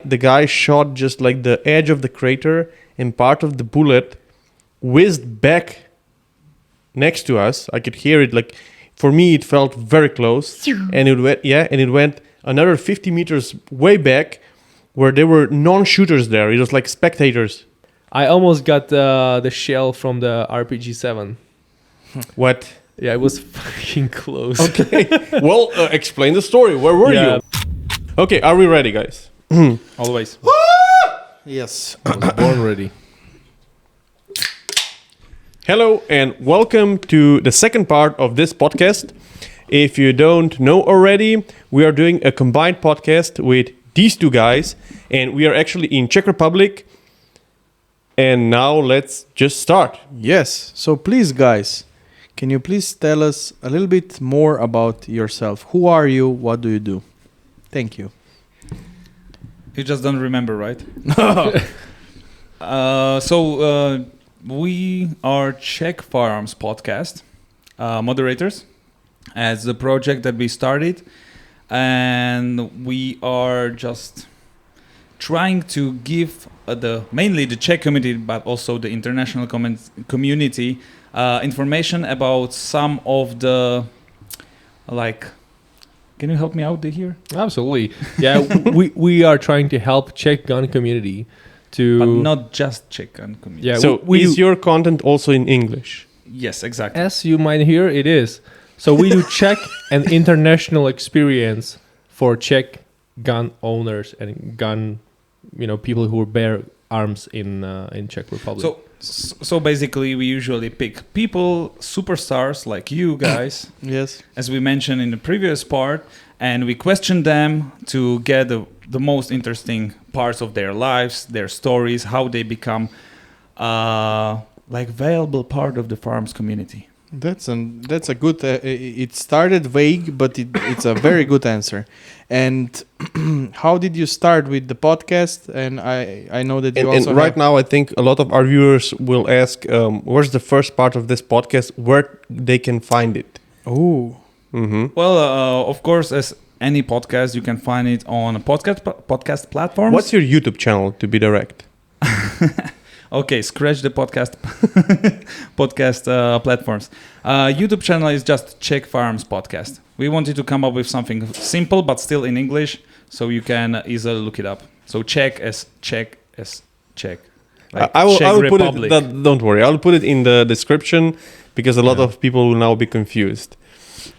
the guy shot just like the edge of the crater, and part of the bullet whizzed back next to us. I could hear it. Like, for me, it felt very close, and it went another 50 meters way back, where there were non-shooters there. It was like spectators. I almost got the shell from the RPG-7. What? Yeah, it was fucking close. Okay. Well, explain the story. Where were you? Okay, are we ready, guys? Always. Yes. I was born ready. Hello and welcome to the second part of this podcast. If you don't know already, we are doing a combined podcast with these two guys, and we are actually in Czech Republic. And now let's just start. Yes. So please, guys, can you please tell us a little bit more about yourself? Who are you? What do you do? Thank you. You just don't remember, right? We are Czech Firearms podcast moderators as a project that we started, and we are just trying to give mainly the Czech community, but also the international community information about some of the Can you help me out here? Absolutely. Yeah, we are trying to help Czech gun community to... But not just Czech gun community. Yeah, So is your content also in English? Yes, exactly. As you might hear, it is. So we do Czech and international experience for Czech gun owners and gun, people who bear arms in Czech Republic. So basically, we usually pick people, superstars like you guys, Yes. as we mentioned in the previous part, and we question them to get the most interesting parts of their lives, their stories, how they become valuable part of the firearms community. That's a good. It started vague, but it's a very good answer. And how did you start with the podcast? And I know that you also and right now, I think a lot of our viewers will ask, where's the first part of this podcast, where they can find it? Oh. Mm-hmm. Well, of course, as any podcast, you can find it on podcast platforms. What's your YouTube channel, to be direct? Okay, scratch the podcast platforms. YouTube channel is just Czech Firearms Podcast. We wanted to come up with something simple but still in English, so you can easily look it up. So Czech as Czech. Like I will put Republic. it. Don't worry, I'll put it in the description because a lot of people will now be confused.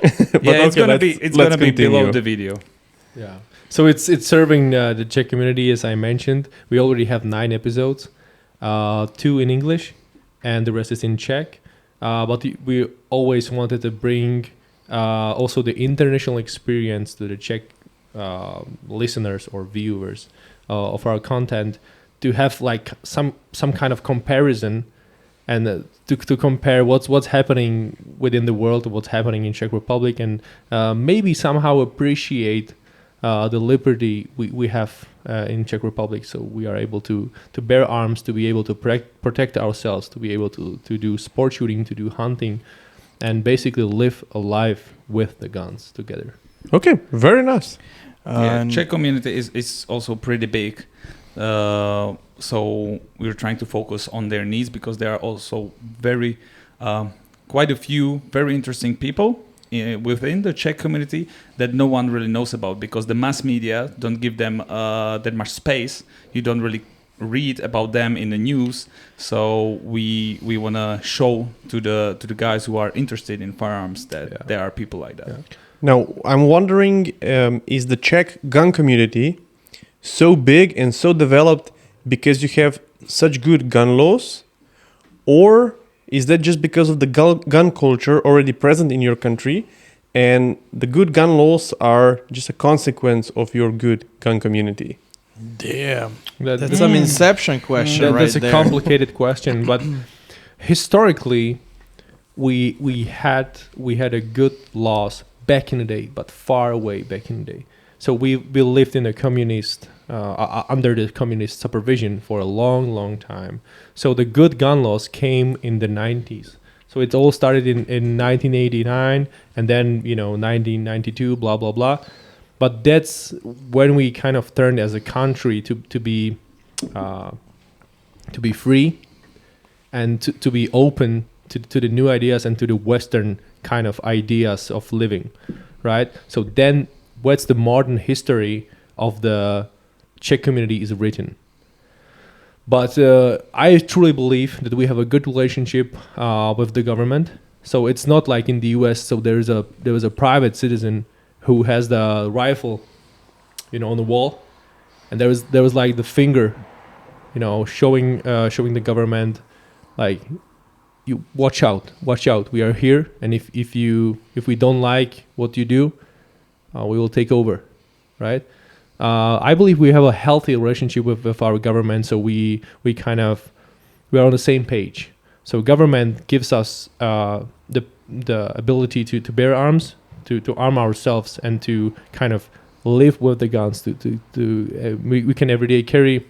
It's gonna be below continue. the video. Yeah. So it's serving the Czech community, as I mentioned. We already have 9 episodes. 2 in English, and the rest is in Czech. But we always wanted to bring also the international experience to the Czech listeners or viewers of our content, to have like some kind of comparison, and to compare what's happening within the world, what's happening in Czech Republic, and maybe somehow appreciate the liberty we have in Czech Republic, so we are able to bear arms, to be able to protect ourselves, to be able to do sport shooting, to do hunting, and basically live a life with the guns together. Okay, very nice. Czech community is also pretty big, so we're trying to focus on their needs, because there are also quite a few very interesting people within the Czech community that no one really knows about, because the mass media don't give them that much space. You don't really read about them in the news. So we want to show to the guys who are interested in firearms that there are people like that. Yeah. Now, I'm wondering, is the Czech gun community so big and so developed because you have such good gun laws, or is that just because of the gun culture already present in your country, and the good gun laws are just a consequence of your good gun community? Damn. That's That's some inception question that's right a there. complicated question, but historically, we had a good laws back in the day, but far away back in the day. So we lived in a communist under the communist supervision for a long time. So the good gun laws came in the 90s. So it all started in 1989, and then 1992, blah blah blah. But that's when we kind of turned as a country to be free and to be open to the new ideas and to the Western kind of ideas of living, right? So then what's the modern history of the Czech community is written. But I truly believe that we have a good relationship with the government. So it's not like in the US. So there was a private citizen who has the rifle, on the wall, and there was like the finger, showing the government, like, you watch out, we are here, and if we don't like what you do, we will take over, right? I believe we have a healthy relationship with our government, so we are on the same page. So government gives us the ability to bear arms, to arm ourselves, and to kind of live with the guns. We can every day carry.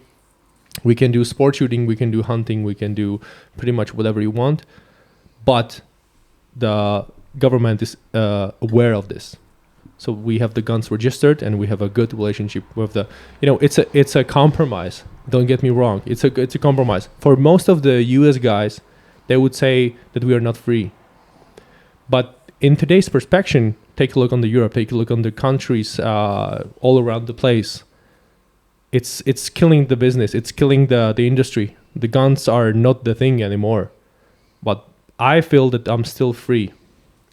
We can do sport shooting. We can do hunting. We can do pretty much whatever you want. But the government is aware of this. So we have the guns registered, and we have a good relationship with the. It's a compromise. Don't get me wrong. It's a compromise. For most of the U.S. guys, they would say that we are not free. But in today's perspective, take a look on the Europe. Take a look on the countries all around the place. It's killing the business. It's killing the industry. The guns are not the thing anymore. But I feel that I'm still free.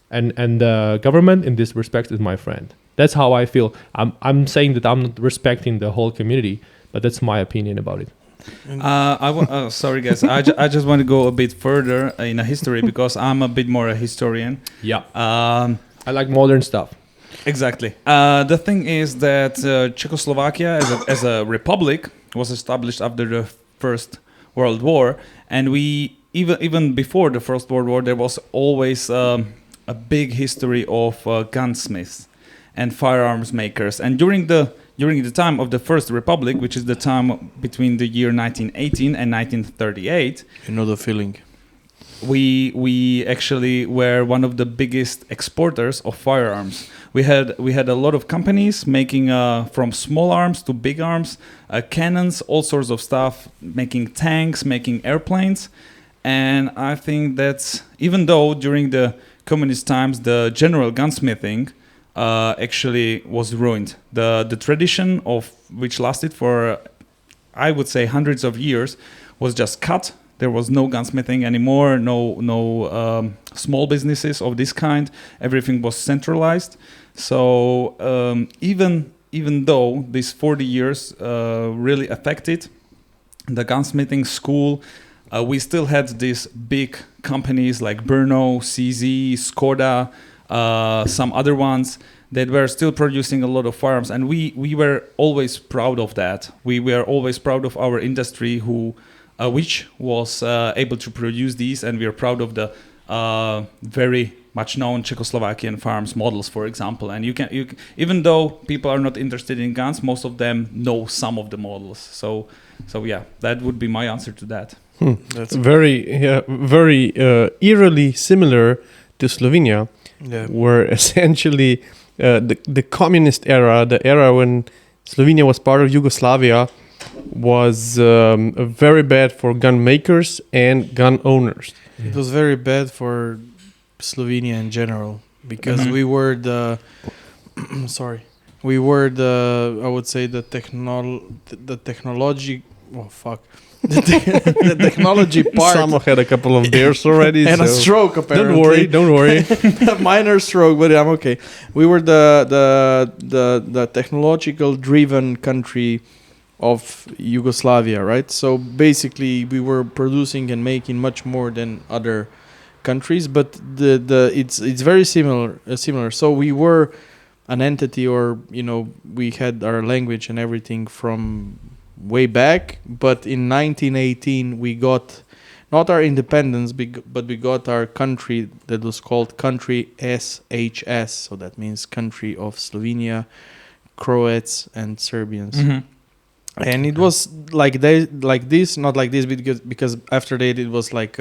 And the government in this respect is my friend. That's how I feel. I'm saying that I'm not respecting the whole community, but that's my opinion about it. Sorry guys, I just want to go a bit further in a history because I'm a bit more a historian. Yeah. I like modern stuff. Exactly. The thing is that Czechoslovakia as a republic was established after the First World War, and we even before the First World War there was always a big history of gunsmiths and firearms makers. And during the time of the First Republic, which is the time between the year 1918 and 1938, you know the feeling. We actually were one of the biggest exporters of firearms. We had a lot of companies making from small arms to big arms, cannons, all sorts of stuff, making tanks, making airplanes. And I think that's, even though during the communist times the general gunsmithing actually was ruined, the tradition of which lasted for, I would say, hundreds of years was just cut. There was no gunsmithing anymore, no small businesses of this kind. Everything was centralized. So even though these 40 years really affected the gunsmithing school, we still had these big companies like Brno, CZ, Skoda, some other ones that were still producing a lot of firearms, and we were always proud of that. We were always proud of our industry which was able to produce these, and we are proud of the very much known Czechoslovakian firearms models, for example. And you can even though people are not interested in guns, most of them know some of the models. So yeah, that would be my answer to that. That's very eerily similar to Slovenia, where essentially the communist era, the era when Slovenia was part of Yugoslavia, was very bad for gun makers and gun owners. It was very bad for Slovenia in general because we were the I would say the technology. Oh fuck. The technology part. Samo had a couple of beers already. And a stroke, apparently. Don't worry. A minor stroke, but I'm okay. We were the technological driven country of Yugoslavia, right? So basically we were producing and making much more than other countries, but it's very similar. So we were an entity, or we had our language and everything from way back, but in 1918 we got not our independence, but we got our country that was called country SHS, so that means country of Slovenia, Croats and Serbians. And it was like this, not like this, because after that it was like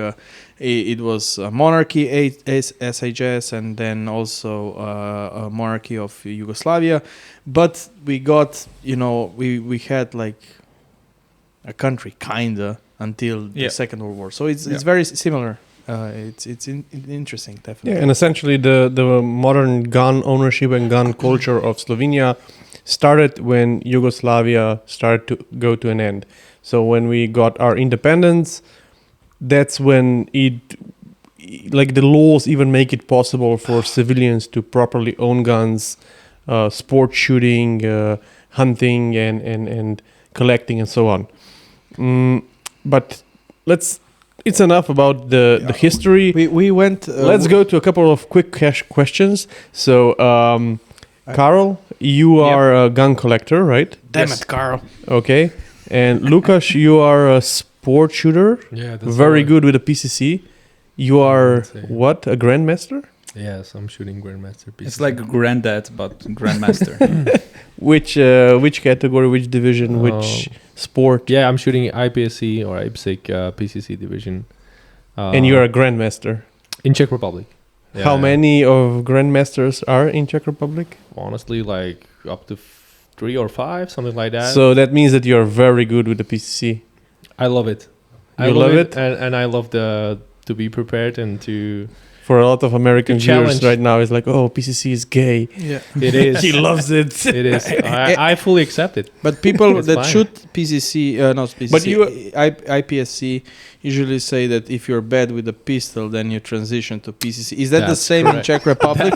it was a monarchy, SHS, and then also a monarchy of Yugoslavia. But we got, we had like a country kinda until the Second World War. So it's very similar. It's interesting, definitely. Yeah, and essentially the modern gun ownership and gun culture of Slovenia started when Yugoslavia started to go to an end. So when we got our independence, that's when the laws even make it possible for civilians to properly own guns, sport shooting, hunting, and collecting, and so on. But it's enough about the history. We went. Let's go to a couple of quick questions. So, Karel, you are a gun collector, right? Damn it, Carl. Okay. And Lukas, you are a sport shooter. Yeah, very good with a PCC. You are what? A grandmaster? Yes, I'm shooting grandmaster PCC. It's like granddad, but grandmaster. Which category? Which division? Which sport? Yeah, I'm shooting IPSC or IPSC PCC division. And you're a grandmaster in Czech Republic. Yeah, How many of grandmasters are in Czech Republic? Honestly, like up to 3 or 5, something like that. So that means that you're very good with the PCC. I love it. You love it? And I love to be prepared and to... For a lot of American viewers challenge. right now, it's like, oh, PCC is gay. Yeah, It is. He loves it. It is. I fully accept it. but people It's that fine. shoot PCC, not PCC, But you- IPSC usually say that if you're bad with a pistol, then you transition to PCC. Is that the That's same in correct. Czech Republic?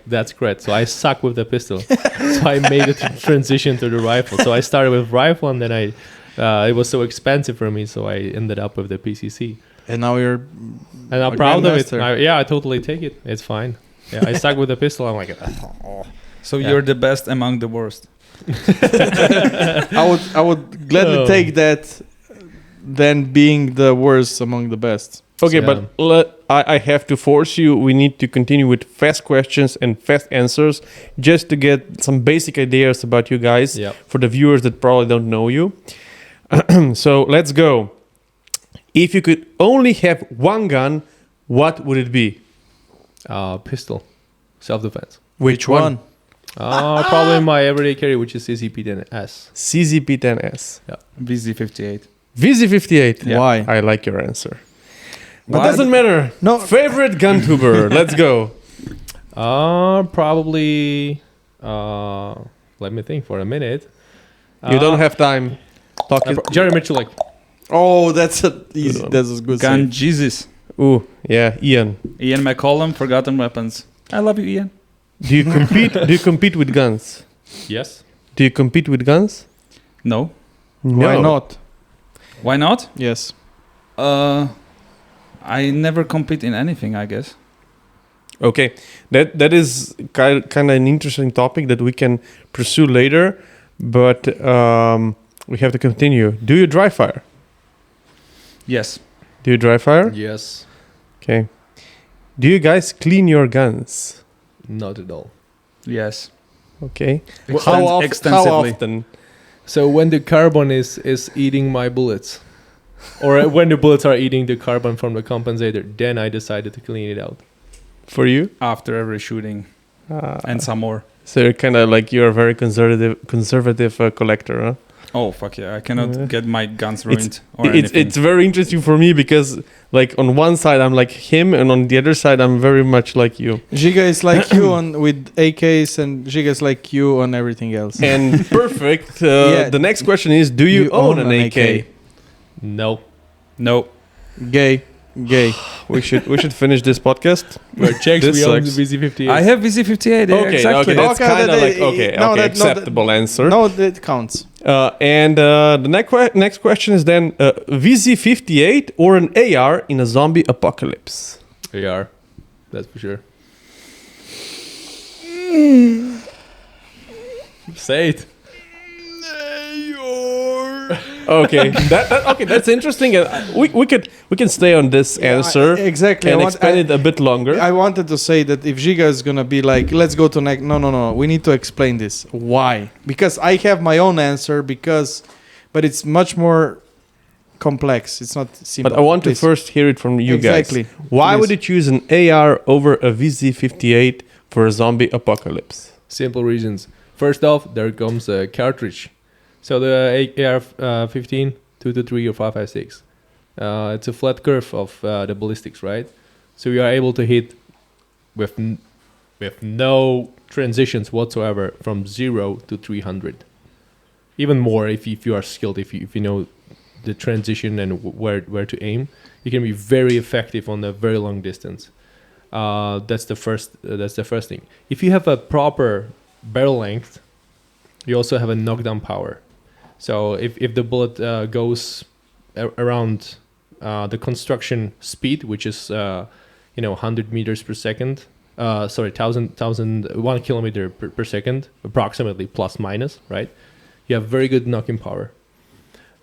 That's correct. So I suck with the pistol. So I made a transition to the rifle. So I started with rifle, and then it was so expensive for me, so I ended up with the PCC. And now you're And I'm a proud of it. grandmaster. I totally take it. It's fine. Yeah, I suck with the pistol. I'm like, So Yeah. you're the best among the worst. I would gladly Oh. take that than being the worst among the best. Okay, Yeah. but I have to force you. We need to continue with fast questions and fast answers just to get some basic ideas about you guys yeah. for the viewers that probably don't know you. So let's go. If you could only have one gun, what would it be? Pistol, self-defense. Which one? Probably my everyday carry, which is CZP-10S. CZP-10S. VZ58. VZ58. Yeah. Why? I like your answer. But Why? doesn't matter. No. Favorite gun tuber. Let's go. Probably. Let me think for a minute. You don't have time. Talk it. Jerry Mitchell. Oh, that's a easy. one. That's a good Gun save. Jesus. Ooh, yeah, Ian. Ian McCollum, Forgotten Weapons. I love you, Ian. Do you compete? Do you compete with guns? Yes. Do you compete with guns? No. Why not? Why not? Yes. I never compete in anything, I guess. Okay, that is kind of an interesting topic that we can pursue later, but we have to continue. Do you dry fire? Yes. Do you dry fire? Yes. Okay. Do you guys clean your guns? Not at all. Yes. Okay. Extens- extensively. How often? So when the carbon is eating my bullets, or when the bullets are eating the carbon from the compensator, then I decided to clean it out. For you? After every shooting. And some more. So you're kind of like you're a very conservative collector, huh? Oh, fuck yeah. I cannot Yeah. get my guns ruined or It's anything. it's very interesting for me because like on one side I'm like him and on the other side I'm very much like you. Giga is like you on with AKs, and Giga is like you on everything else. And perfect. Yeah. The next question is, do you own an AK? No. No. Gay. We should finish this podcast. We're Czechs, This we own the sucks. VZ58. I have VZ58. Yeah, exactly. That's Okay, kind of that- like no, that- no, acceptable answer. No, that counts. And the next question is then VZ58 or an AR in a zombie apocalypse. We are. That's for sure. Say it. Okay, that's interesting. We can stay on this answer Exactly. and expand it a bit longer. I wanted to say that if Giga is gonna be like, let's go to next. No. We need to explain this. Why? Because I have my own answer. Because but it's much more complex. It's not simple. But I want to Please. first hear it from you guys. Exactly. Why Please. would you choose an AR over a VZ58 for a zombie apocalypse? Simple reasons. First off, there comes a cartridge. So the AR-15, 223 or 5.56. It's a flat curve of the ballistics, right? So you are able to hit with no transitions whatsoever from 0 to 300. Even more if you are skilled, if you know the transition and where to aim, you can be very effective on a very long distance. That's the first thing. If you have a proper barrel length, you also have a knockdown power. So if the bullet goes around the construction speed, which is 100 meters per second, 1 kilometer per second, approximately plus minus, right? You have very good knocking power.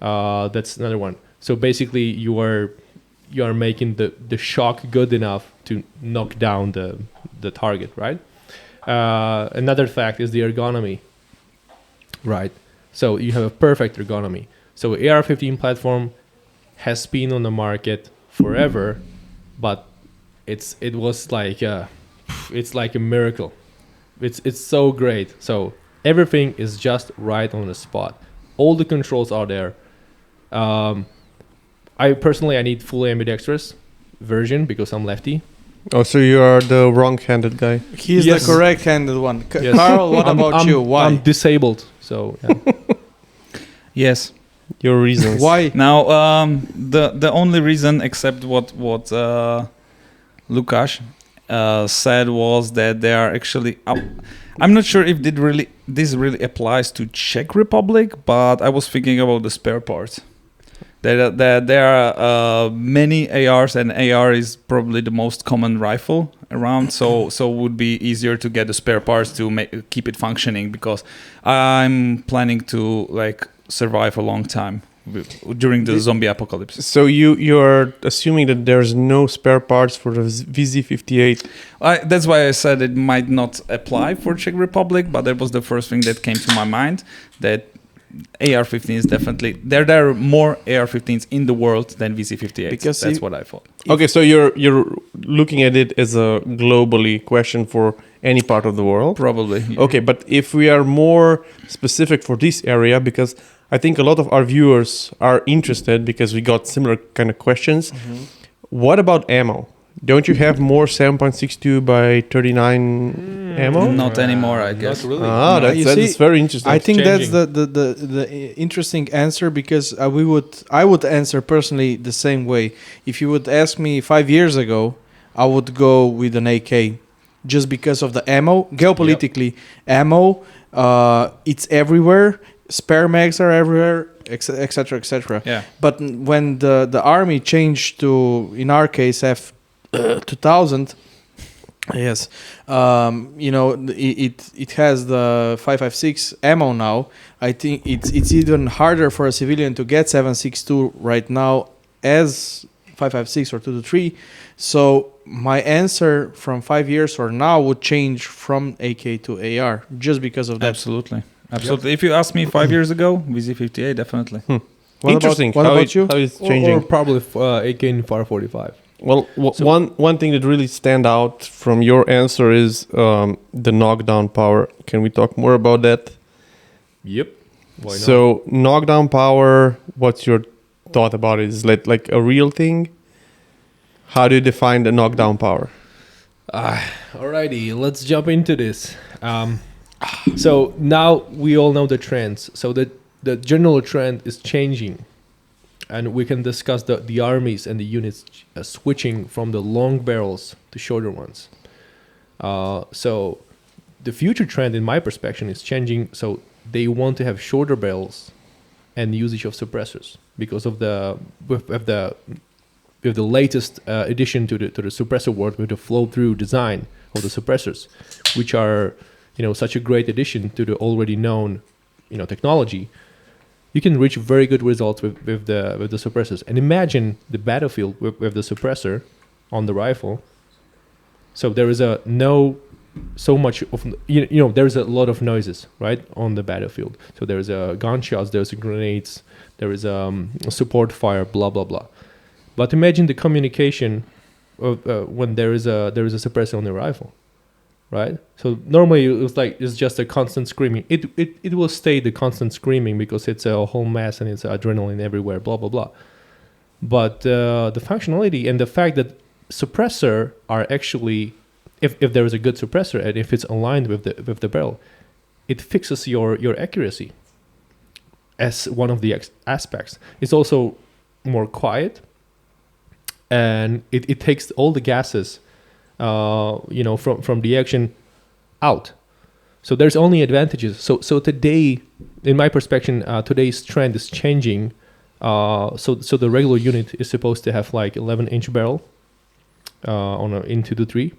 That's another one. So basically, you are making the shock good enough to knock down the target, right? Another fact is the ergonomy, right? So you have a perfect ergonomy. So AR-15 platform has been on the market forever, but it's like a miracle. It's so great. So everything is just right on the spot. All the controls are there. I need full ambidextrous version because I'm lefty. Oh, so you are the wrong-handed guy. He's Yes. the correct-handed one. Yes. Carl, what about you? Why? I'm disabled. So yeah. Yes. Your reasons. Why? Now, the only reason, except what Lukas said, was that they are actually. I'm not sure if this really applies to Czech Republic, but I was thinking about the spare parts. There are many ARs, and AR is probably the most common rifle around. So it would be easier to get the spare parts to keep it functioning, because I'm planning to survive a long time during the zombie apocalypse. So you are assuming that there's no spare parts for the VZ58. That's why I said it might not apply for Czech Republic, but that was the first thing that came to my mind, that AR-15 is definitely there are more AR-15s in the world than VZ58. Because that's what I thought. Okay, so you're looking at it as a globally question for any part of the world. Probably. Okay, but if we are more specific for this area, because I think a lot of our viewers are interested because we got similar kind of questions. What about ammo? Don't you have more 7.62 by 39 ammo? Not anymore, I guess. Not really. You That's see, very interesting. I think that's changing. the interesting answer, because I would answer personally the same way. If you would ask me 5 years ago, I would go with an AK, just because of the ammo. Geopolitically, ammo, it's everywhere. Spare mags are everywhere, etc., etc. Yeah. But when the army changed to, in our case, F2000, yes, it has the 5.56 ammo now. I think it's even harder for a civilian to get 7.62 right now as 5.56 or 223. So my answer from 5 years or now would change from AK to AR just because of that. Absolutely. If you asked me 5 years ago, VZ58 definitely. Interesting. What about you? How it's Or changing? probably AK in FAR 45. Well, one thing that really stand out from your answer is the knockdown power. Can we talk more about that? Yep. Why not? So knockdown power, what's your thought about it? Is it like a real thing? How do you define the knockdown power? Alrighty, let's jump into this. So now we all know the trends. So the general trend is changing, and we can discuss the armies and the units switching from the long barrels to shorter ones. So the future trend, in my perspective, is changing. So they want to have shorter barrels and usage of suppressors because of the latest addition to the suppressor world with the flow-through design of the suppressors, which are such a great addition to the already known technology. You can reach very good results with the suppressors. And imagine the battlefield with the suppressor on the rifle. So there is no so much of you know there's a lot of noises right on the battlefield. So there's gunshots, there's grenades, there is support fire, blah blah blah. But imagine the communication of when there is a suppressor on the rifle, right? So normally it's just a constant screaming. It will stay the constant screaming because it's a whole mass and it's adrenaline everywhere, blah blah blah. But the functionality and the fact that suppressor are actually, if there is a good suppressor and if it's aligned with the barrel, it fixes your accuracy as one of the aspects. It's also more quiet, and it takes all the gases, from the action out. So there's only advantages. So today, in my perspective, today's trend is changing. So the regular unit is supposed to have like 11-inch barrel in 223,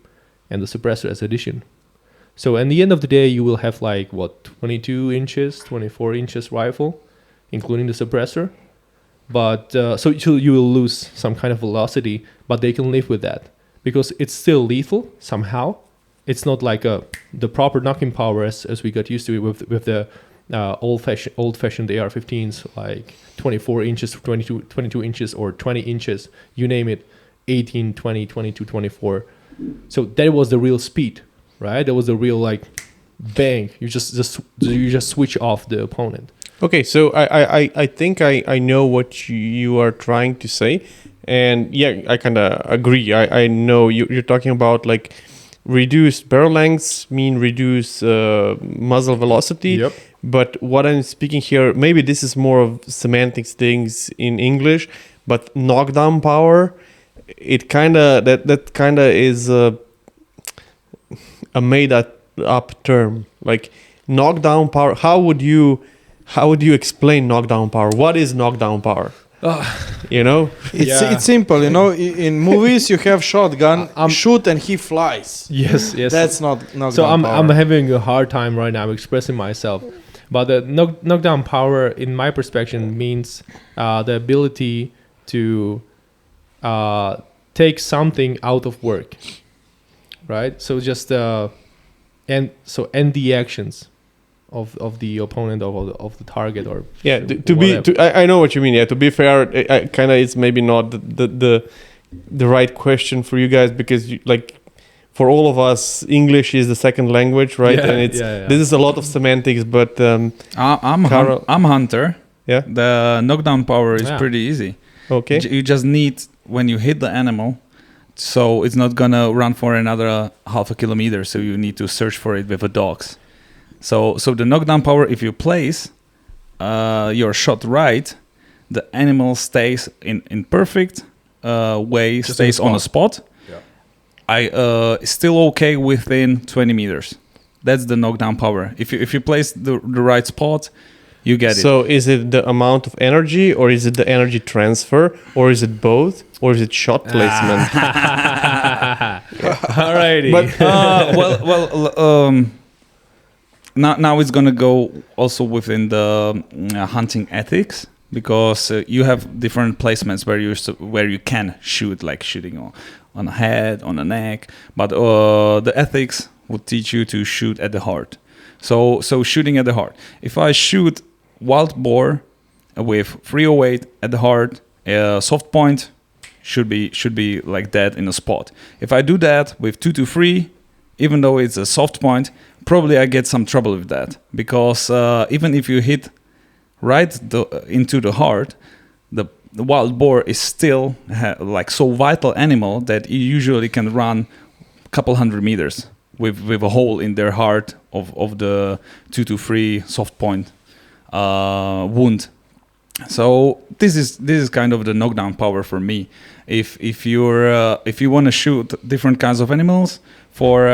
and the suppressor as addition. So at the end of the day, you will have like 22 inches, 24 inches rifle, including the suppressor. But so you will lose some kind of velocity, but they can live with that because it's still lethal somehow. It's not like the proper knocking power as we got used to it with the old-fashioned AR-15s, like 24 inches, 22 inches, or 20 inches, you name it, 18, 20, 22, 24. So that was the real speed, right? That was the real like bang. You just switch off the opponent. Okay, so I think I know what you are trying to say, and yeah, I kind of agree. I know you're talking about like reduced barrel lengths mean reduced muzzle velocity. Yep. But what I'm speaking here, maybe this is more of semantics things in English, but knockdown power, it kind of that kind of is a made up term. Like knockdown power, how would you explain knockdown power? What is knockdown power? It's simple. In movies you have shotgun, shoot and he flies. Yes. That's not knockdown so power. I'm having a hard time right now expressing myself. But the knockdown power, in my perspective, means the ability to take something out of work, right? So just end the actions of the opponent of the target, or I know what you mean. Yeah, to be fair, kind of it's maybe not the right question for you guys because for all of us, English is the second language, right? Yeah, and it's this is a lot of semantics. But I'm hunter. Yeah, the knockdown power is pretty easy. Okay, you just need when you hit the animal, so it's not gonna run for another half a kilometer. So you need to search for it with the dogs. So the knockdown power, if you place your shot right, the animal stays in perfect way, just stays on a spot. Still okay within 20 meters. That's the knockdown power. If you place the right spot, you get it. So is it the amount of energy, or is it the energy transfer, or is it both, or is it shot placement? Alrighty. But now it's gonna go also within the hunting ethics, because you have different placements where you can shoot, like shooting on a head, on a neck, but the ethics would teach you to shoot at the heart. So shooting at the heart. If I shoot wild boar with 308 at the heart, soft point should be like that in a spot. If I do that with 223, even though it's a soft point, probably I get some trouble with that, because even if you hit right into the heart, the wild boar is still like so vital animal that it usually can run a couple hundred meters with a hole in their heart of the 223 soft point wound. So this is kind of the knockdown power for me. If you want to shoot different kinds of animals, for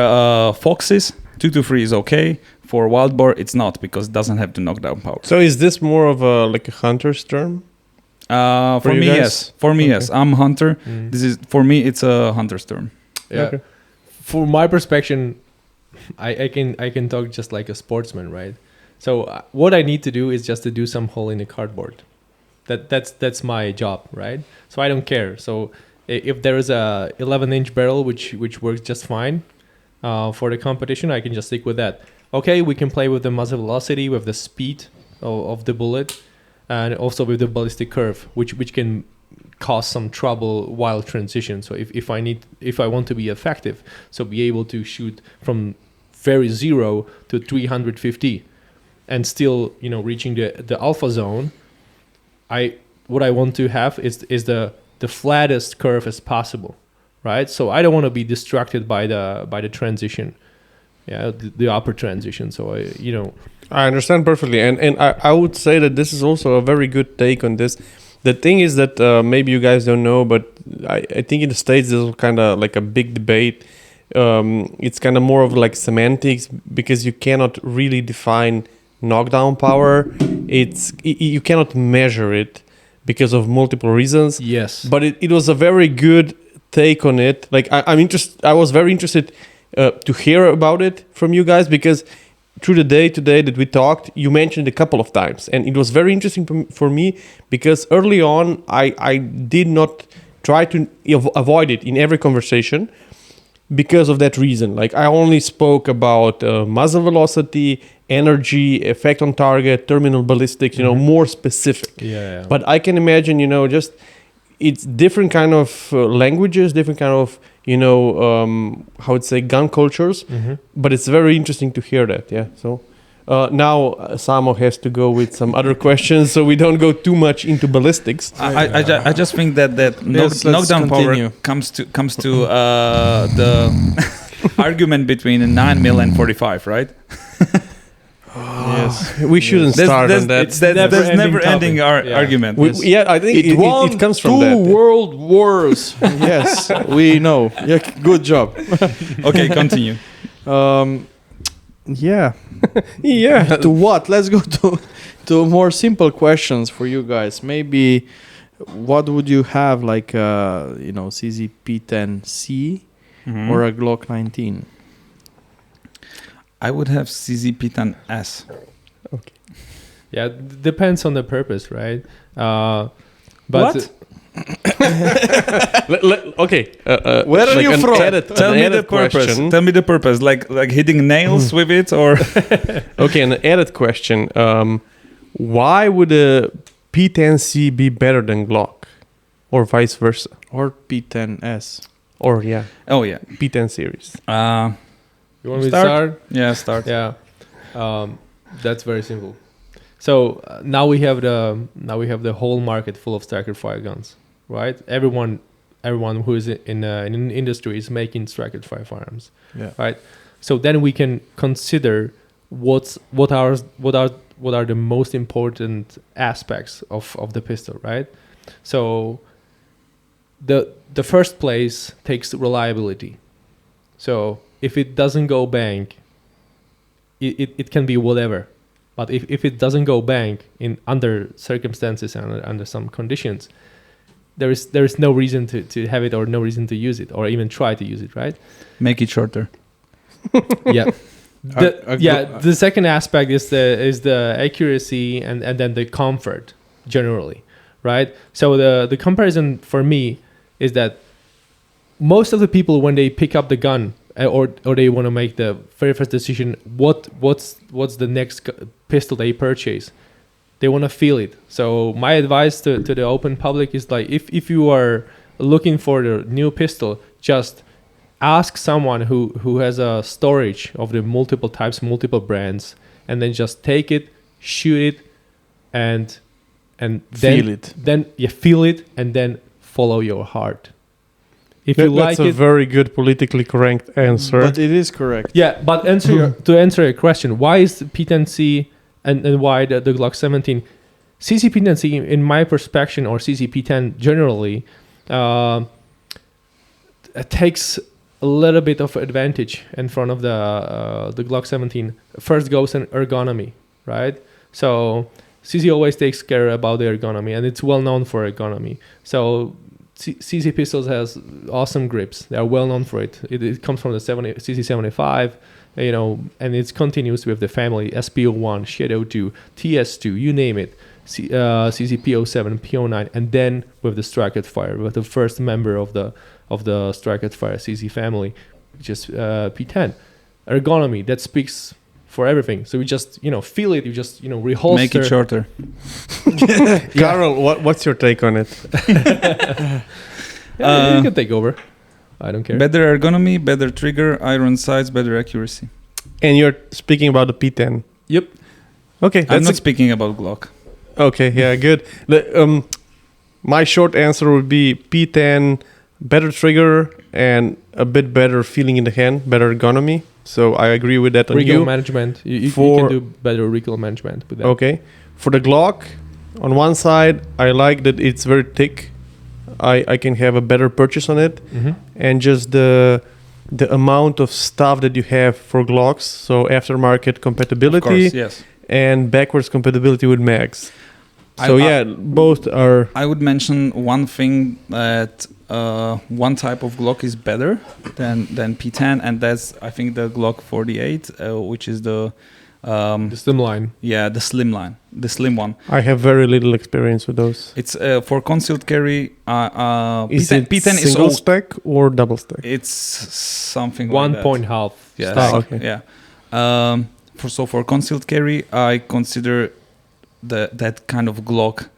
foxes 223 is okay. For wild boar it's not, because it doesn't have the knockdown power. So is this more of a hunter's term? For me, yes. For me, yes. I'm hunter. This is, for me, it's a hunter's term. Yeah. Okay. For my perspective, I can talk just like a sportsman, right? So what I need to do is just to do some hole in the cardboard. That's my job, right? So I don't care. So if there is a 11-inch barrel which works just fine, For the competition, I can just stick with that. Okay, we can play with the muzzle velocity, with the speed of the bullet, and also with the ballistic curve, which can cause some trouble while transition. So if I want to be effective, so be able to shoot from very 0 to 350, and still reaching the alpha zone, what I want to have is the flattest curve as possible, right? So I don't want to be distracted by the transition, the upper transition. So I understand perfectly, and I would say that this is also a very good take on this. The thing is that maybe you guys don't know, but I think in the States there's kind of like a big debate. It's kind of more of like semantics, because you cannot really define knockdown power. You cannot measure it because of multiple reasons. Yes. But it was a very good take on it. Like I was very interested to hear about it from you guys, because through the day today that we talked, you mentioned a couple of times, and it was very interesting for me, because early on I did not try to avoid it in every conversation because of that reason. Like I only spoke about muzzle velocity, energy, effect on target, terminal ballistics, more specific. Yeah. But I can imagine, just it's different kind of languages, different kind of, how would say, gun cultures. Mm-hmm. But it's very interesting to hear that. Yeah. So now Samo has to go with some other questions, so we don't go too much into ballistics. I just think that Let's knockdown continue. power comes to the argument between a 9mm and 45, right? Yes. We shouldn't start on that. It's There's never-ending never-ending topic. argument. I think it comes from that. World wars. Yes, we know. Yeah, good job. Okay, continue. Yeah. Yeah. To what? Let's go to more simple questions for you guys. Maybe what would you have, like CZP-10C or a Glock 19? I would have CZP-10S. Okay. Yeah, depends on the purpose, right? But What? Okay. Where are you from? Tell me the purpose. Question. Tell me the purpose. Like hitting nails with it, or Okay, an added question. Why would a P10C be better than Glock? Or vice versa? Or P10S? Or, oh yeah. P10 series. you want me to Start? start? Yeah, start. Yeah, that's very simple. So now we have the whole market full of striker fire guns, right? Everyone who is in an industry is making striker fire firearms, right? So then we can consider what are the most important aspects of the pistol, right? So the first place takes reliability. So if it doesn't go bang, it can be whatever. But if it doesn't go bang in under circumstances and under some conditions, there is no reason to have it, or no reason to use it, or even try to use it, right? Make it shorter. Yeah. The second aspect is the accuracy and then the comfort generally, right? So the comparison for me is that most of the people, when they pick up the gun, or they want to make the very first decision, what's the next pistol they purchase, they want to feel it. So my advice to the open public is, like, if you are looking for the new pistol, just ask someone who has a storage of the multiple types, multiple brands, and then just take it, shoot it, and then Feel it. Then you feel it, and then follow your heart. If you like That's a it, very good politically correct answer. But it is correct. yeah. But to answer your question, why is P10C and why the Glock 17, CCP10C in my perspective, or CCP10 generally, it takes a little bit of advantage in front of the Glock 17. First goes in ergonomy, right? So CC always takes care about the ergonomy, and it's well known for ergonomy. So CC pistols has awesome grips. They are well known for it. It comes from the CC75, and it continues with the family SPO1, Shadow 2, TS2, you name it, CCP07, P09, and then with the Strike-Fire, with the first member of the Strike-Fire CC family. just P10. Ergonomy, that speaks for everything. So you just feel it. You just reholster. Make it shorter. Karel, what's your take on it? You can take over. I don't care. Better ergonomy, better trigger, iron sights, better accuracy. And you're speaking about the P10. Yep. Okay, I'm not speaking about Glock. Okay, yeah, good. My short answer would be P10, better trigger and a bit better feeling in the hand, better ergonomy. So I agree with that on Recoil you. management. You can do better recoil management with that. Okay. For the Glock, on one side, I like that it's very thick. I can have a better purchase on it. Mm-hmm. And just the amount of stuff that you have for Glocks, so aftermarket compatibility Of course, yes. and backwards compatibility with mags. So both are. I would mention one thing that one type of Glock is better than P10, and that's I think the Glock 48, which is the slim line. Yeah, the slim line, the slim one. I have very little experience with those. It's for concealed carry. Is P10, it P10 is single all, stack or double stack? It's something One like that. point half. Yeah. stack. okay. Yeah. For concealed carry, I consider that kind of Glock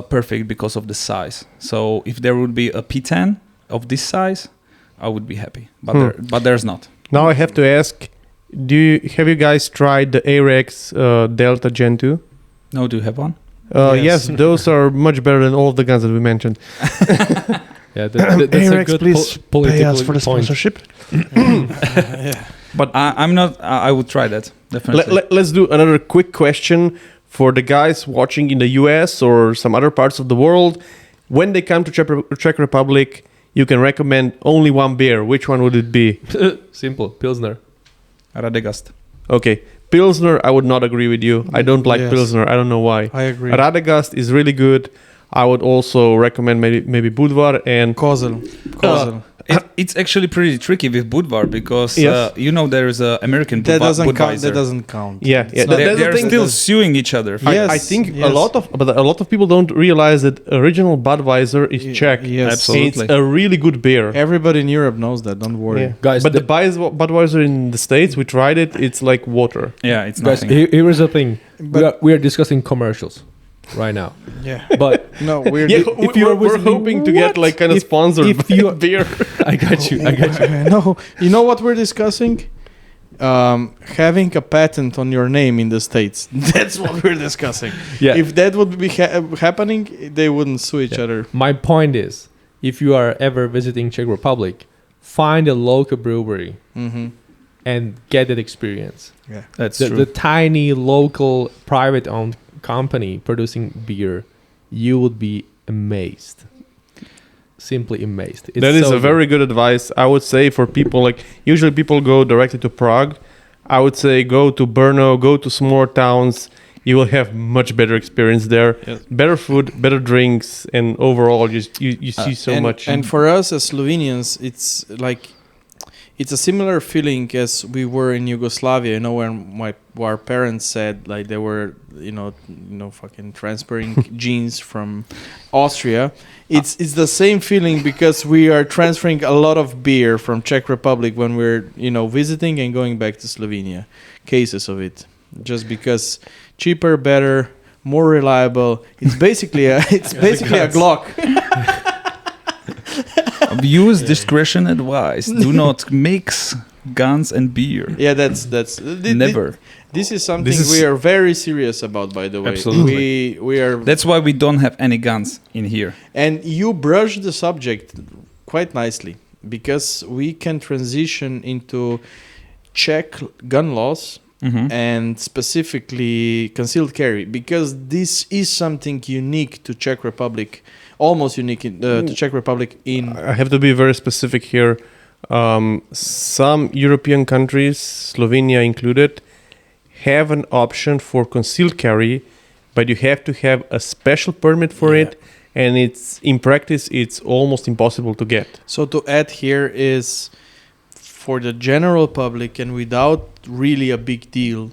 perfect because of the size. So if there would be a P10 of this size, I would be happy. But there's not. Now I have to ask: have you guys tried the AREX Delta Gen 2? No, do you have one? Yes, those are much better than all of the guns that we mentioned. Yeah, that's a AREX, good please political pay us for the point. sponsorship. But I'm not. I would try that definitely. Let's do another quick question for the guys watching in the US or some other parts of the world. When they come to Czech Republic, you can recommend only one beer. Which one would it be? Simple. Pilsner. Radegast. Okay. Pilsner, I would not agree with you. I don't like Yes. Pilsner. I don't know why. I agree. Radegast is really good. I would also recommend maybe Budvar and Kozel. It's actually pretty tricky with Budvar because Yes. there is a American That doesn't count. Budweiser. That doesn't count. yeah. It's not- That's the They're thing. still suing each other. Yes. I think yes. a lot of people don't realize that original Budweiser is Czech. Yes. Absolutely. It's a really good beer. Everybody in Europe knows that. Don't worry. Yeah. Guys, but the Budweiser in the States, we tried it. It's like water. Yeah, it's guys, nothing. here is the thing. But- We are discussing commercials right now. Yeah. But No, we're Yeah, if you are we're visiting- hoping to get like kind of If- sponsored if by you- beer. I got you. No, you know what we're discussing? Having a patent on your name in the States. That's what we're discussing. Yeah. If that would be happening, they wouldn't sue each other. My point is, if you are ever visiting Czech Republic, find a local brewery Mm-hmm. and get that experience. Yeah. That's The true. tiny local private-owned company producing beer, you would be amazed. Simply amazed. It's That is so a very good advice. I would say for people like usually people go directly to Prague. I would say go to Brno, go to smaller towns. You will have much better experience there. Yes. Better food, better drinks, and overall you see so and, much. And for us as Slovenians, it's a similar feeling as we were in Yugoslavia. You know, when our parents said like they were, fucking transferring genes from Austria. It's the same feeling because we are transferring a lot of beer from Czech Republic when we're visiting and going back to Slovenia. Cases of it, just because cheaper, better, more reliable. It's basically a Glock. Use discretion advised. Do not mix guns and beer. Yeah, that's Never. This is something This is- we are very serious about, by the way. Absolutely. We are, That's why we don't have any guns in here. and you brush the subject quite nicely because we can transition into Czech gun laws Mhm. and specifically concealed carry because this is something unique to Czech Republic, almost unique to Czech Republic in. I have to be very specific here. Some European countries, Slovenia included, have an option for concealed carry, but you have to have a special permit for Yeah. it, and it's in practice it's almost impossible to get. So to add here is for the general public and without really a big deal,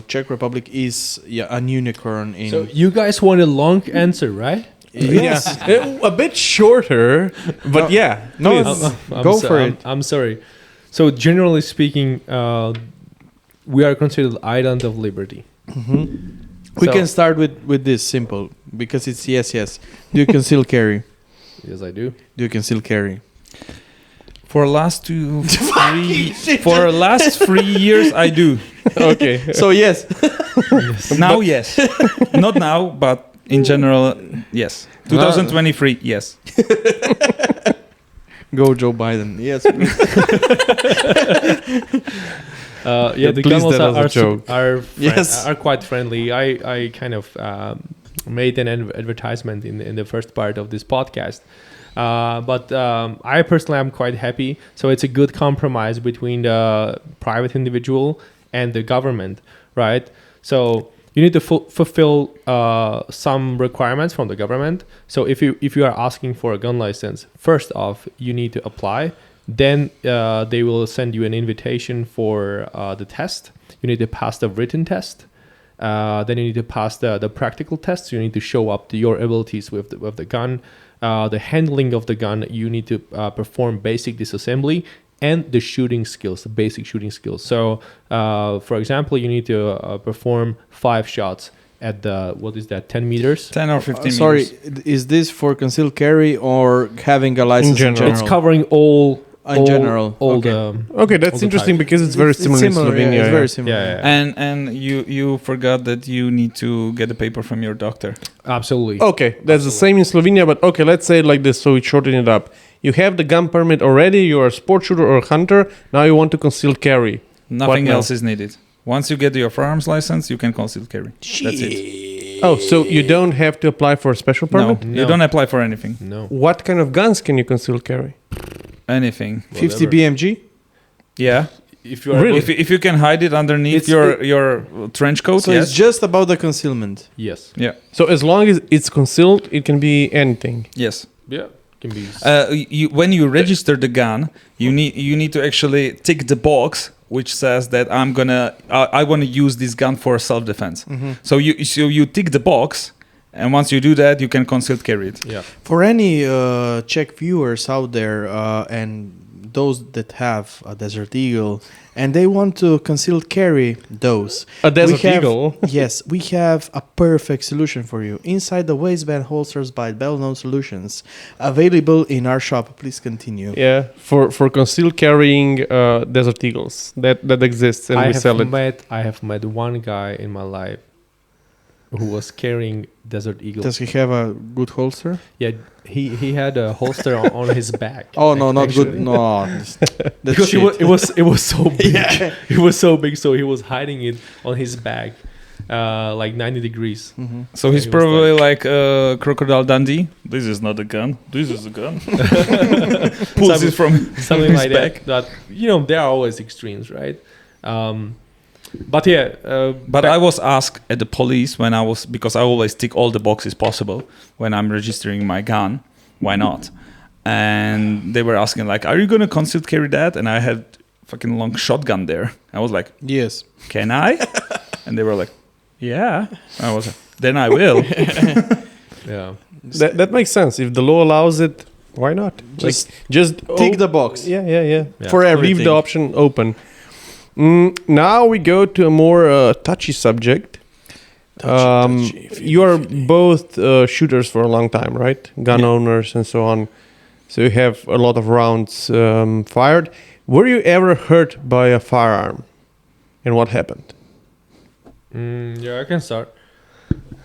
Czech Republic is an unicorn in. So you guys want a long answer, right? Yes, a bit shorter, but yeah. No, please. Go for it. I'm sorry. So generally speaking, we are considered island of liberty. We So- can start with this simple because it's yes. Do you conceal carry? Yes, I do. Do you conceal carry? For last 3 years, I do. Okay. So yes. Now, yes. Not now, but in general, yes. 2023, yes. Go Joe Biden. Yes. Yeah, the Please, gun laws that as a joke. Yes. are quite friendly. I kind of made an advertisement in the first part of this podcast. But I personally am quite happy. So it's a good compromise between the private individual and the government, right? So you need to fulfill some requirements from the government. So if you are asking for a gun license, first off, you need to apply. Then they will send you an invitation for the test. You need to pass the written test. Then you need to pass the practical test. You need to show up your abilities with the gun. The handling of the gun, you need to perform basic disassembly and the shooting skills, the basic shooting skills. So, for example, you need to perform 5 shots at the, 10 meters? 10 or 15 Sorry, meters. is this for concealed carry or having a license in general? general. It's covering all general. all Okay. the Okay, that's all the interesting time. because it's very similar in Slovenia. It's yeah. very similar. yeah. And you forgot that you need to get a paper from your doctor. Absolutely. Okay, that's the same in Slovenia, but okay, let's say it like this so we shorten it up. You have the gun permit already, you're a sport shooter or a hunter, now you want to conceal carry. Nothing now? else is needed. Once you get your firearms license, you can conceal carry. That's it. Oh, so you don't have to apply for a special No, permit? No. you don't apply for anything. No. What kind of guns can you conceal carry? Anything. 50 Whatever. BMG? Yeah. If you are Really? If you can hide it underneath It's- your trench coat, So yes. it's just about the concealment. yes. Yeah. So as long as it's concealed, it can be anything. Yes. Yeah. Can be. When you register the gun, you need to actually tick the box which says that I want to use this gun for self-defense. So you tick the box, and once you do that, you can concealed carry it. yeah. For any Czech viewers out there and those that have a Desert Eagle and they want to concealed carry those. A Desert we have- Eagle? Yes, we have a perfect solution for you. Inside the waistband holsters by Bell-known Solutions. Available in our shop. Please continue. Yeah, for concealed carrying Desert Eagles. That exists and we sell it. I have met one guy in my life who was carrying Desert Eagle. Does he have a good holster? Yeah, he had a holster on his back. Oh, no, not actually. good. No. That's Because shit. it was so big. It was so big, so he was hiding it on his back, like 90 degrees. So he's He was probably like Crocodile Dundee. This is not a gun. This is a gun. Pulls it from Something his like back. that. That there are always extremes, right? But yeah, But I was asked at the police because I always tick all the boxes possible when I'm registering my gun. Why not? And they were asking like, "Are you gonna concealed carry that?" And I had fucking long shotgun there. I was like, Yes. "Can I?" And they were like, "Yeah." I was like, "Then I will." yeah. That makes sense. If the law allows it, why not? Just Tick the box. Yeah. Yeah. For everything. Leave the option open. Now we go to a more touchy subject. Touchy, You are both shooters for a long time, right? Gun owners and so on. So you have a lot of rounds fired. Were you ever hurt by a firearm? And what happened? Yeah, I can start.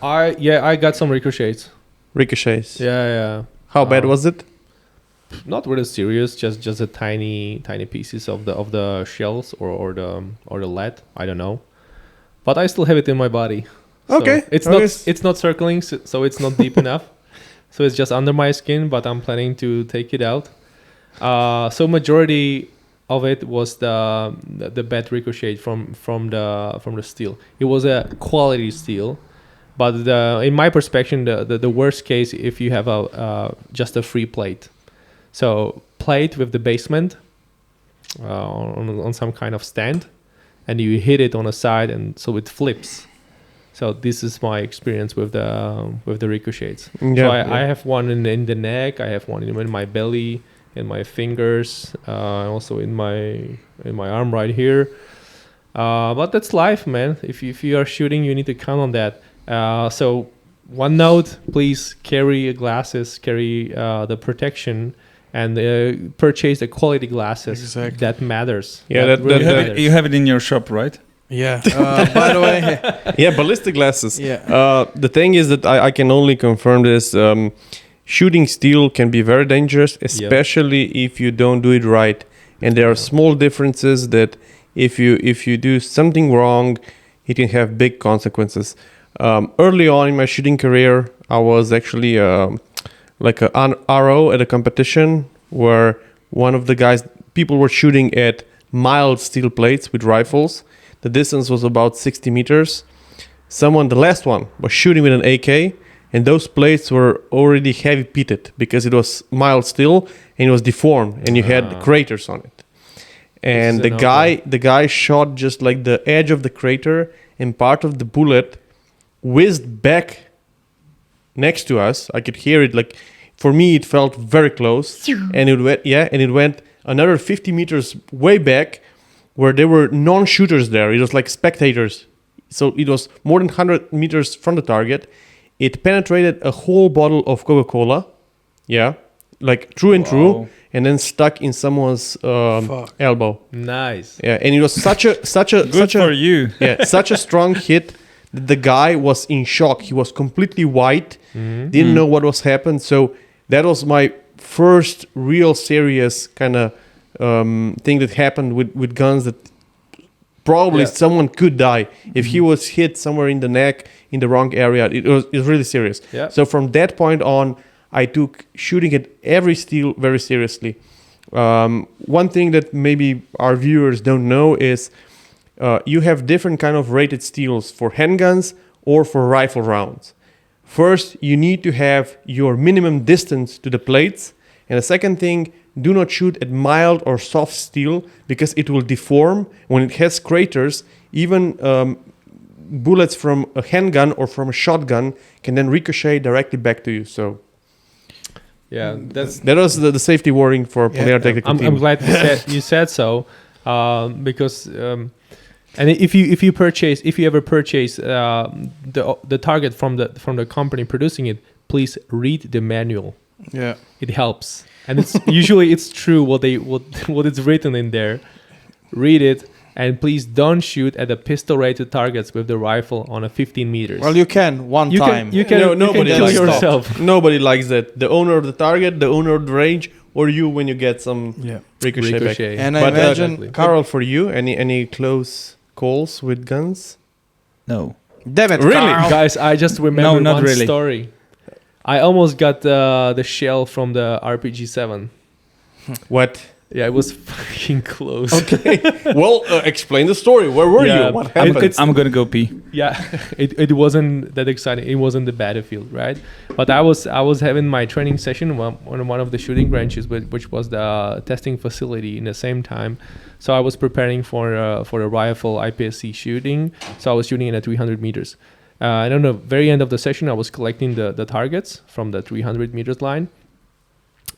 I got some ricochets. Ricochets. Yeah. How bad was it? Not really serious, just a tiny pieces of the shells or the lead. I don't know, but I still have it in my body. So Okay. it's not circling, so it's not deep enough. So it's just under my skin, but I'm planning to take it out. So majority of it was the bad ricochet from the steel. It was a quality steel, but in my perspective, the worst case if you have just a free plate. So plate with the basement on some kind of stand, and you hit it on a side, and so it flips. So this is my experience with the ricochets. Yeah, So yeah. I have one in the neck. I have one in my belly, in my fingers, also in my arm right here. But that's life, man. If you are shooting, you need to count on that. So one note: please carry glasses, carry the protection, and purchase the quality glasses. Exactly. That matters. Yeah, that- really that- matters. You have it in your shop, right? Yeah. By the way, Yeah, ballistic glasses. yeah. The thing is that I can only confirm this. Shooting steel can be very dangerous, especially if you don't do it right. And there are small differences that if you do something wrong, it can have big consequences. Early on in my shooting career, I was actually like an RO at a competition where one of the guys, people were shooting at mild steel plates with rifles. The distance was about 60 meters. The last one, was shooting with an AK, and those plates were already heavy pitted because it was mild steel and it was deformed, and you had craters on it. And the guy shot just like the edge of the crater, and part of the bullet whizzed back next to us. I could hear it. Like, for me, it felt very close, and it went another 50 meters way back, where there were non-shooters there. It was like spectators. So it was more than 100 meters from the target. It penetrated a whole bottle of Coca-Cola. Yeah. Like through and through, and then stuck in someone's elbow. Nice. Yeah. And it was such a Good for you. yeah, such a strong hit that the guy was in shock. He was completely white, didn't know what was happened. So that was my first real serious kind of thing that happened with guns, that probably someone could die if he was hit somewhere in the neck, in the wrong area. It was really serious. Yeah. So from that point on, I took shooting at every steel very seriously. One thing that maybe our viewers don't know is you have different kind of rated steels for handguns or for rifle rounds. First, you need to have your minimum distance to the plates. And the second thing, do not shoot at mild or soft steel because it will deform. When it has craters, even bullets from a handgun or from a shotgun can then ricochet directly back to you. So Yeah, that was the safety warning for Polenar technical team. I'm glad you said so, because and if you ever purchase the target from the company producing it, please read the manual. Yeah. It helps, and it's usually it's true what is written in there. Read it, and please don't shoot at the pistol-rated targets with the rifle on a 15 meters. Well, you can one time. You can nobody kill likes that. yourself. Nobody likes that. The owner of the target, the owner of the range, or you when you get some ricochet back. And I But, imagine, Exactly. Karel, for you, any close calls with guns? No. damn it, Really? Carl. Guys, I just remember not one really. story. I almost got the shell from the RPG-7. What? Yeah, it was fucking close. Okay. Well, explain the story. Where were Yeah, you? What happened? I'm gonna go pee. Yeah, it wasn't that exciting. It wasn't the battlefield, right? But I was having my training session on one of the shooting ranges, which was the testing facility in the same time. So I was preparing for a rifle IPSC shooting. So I was shooting at 300 meters. And on the very end of the session, I was collecting the targets from the 300 meters line.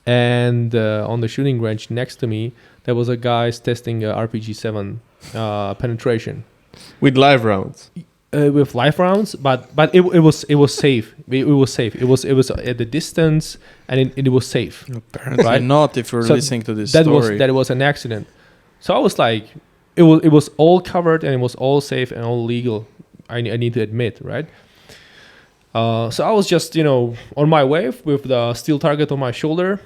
And on the shooting range next to me, there was a guy testing RPG-7 penetration. With live rounds. With live rounds, but it was safe. It was safe. It was at the distance, and it was safe. Apparently Right? not if you're So listening to this That story. was an accident. So I was like, it was all covered and it was all safe and all legal. I need to admit, right? So I was just on my way with the steel target on my shoulder.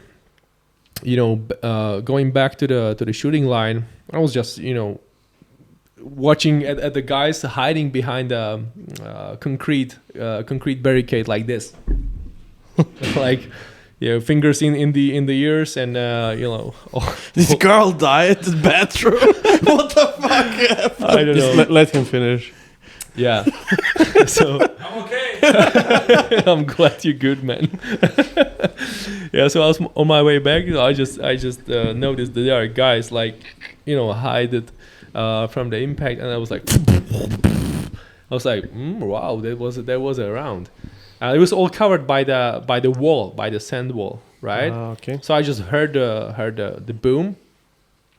Going back to the shooting line. I was just watching at the guys hiding behind a concrete barricade like this, like fingers in the ears and This girl died in the bathroom. What the fuck happened? I don't Just know. let him finish. Yeah. So I'm okay. I'm glad you're good, man. Yeah. So I was on my way back. I just noticed that there are guys like hide it from the impact, and I was like, I was like, wow, that was around. It was all covered by the wall, by the sand wall, right? Okay. So I just heard the boom,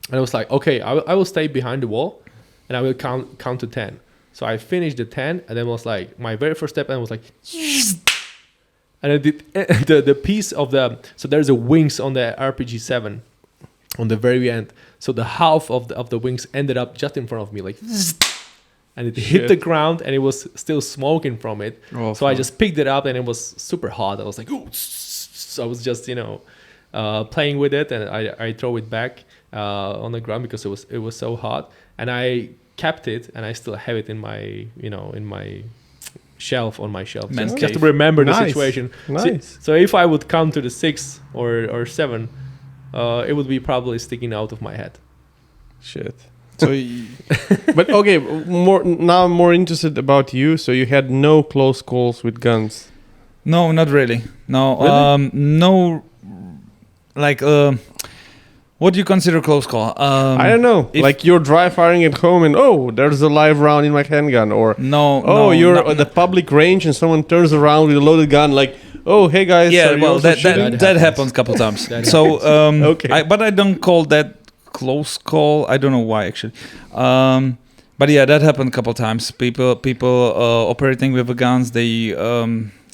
and I was like, okay, I will stay behind the wall, and I will count to 10. So I finished the 10, and then was like my very first step, and was like, and I did the piece of the. So there's a wings on the RPG-7, on the very end. So the half of the wings ended up just in front of me, like, and it hit the ground, and it was still smoking from it. Oh, So I just picked it up, and it was super hot. I was like, ooh. So I was just playing with it, and I throw it back on the ground because it was so hot, and I kept it, and I still have it in my shelf, on my shelf, Man's just to cave. remember the Nice. situation. Nice. So if I would count to the 6 or 7, it would be probably sticking out of my head. Shit. So But okay, I'm more interested about you. So you had no close calls with guns. No, not really. No, Really? no. Like, what do you consider close call? I don't know. if- Like you're dry firing at home and there's a live round in my handgun, or No. you're no, at the public range and someone turns around with a loaded gun. Like, hey guys. Yeah, are you well, also that shooting? happens a couple times. That So, Okay. but I don't call that close call. I don't know why actually. But yeah, that happened a couple times. People operating with the guns, they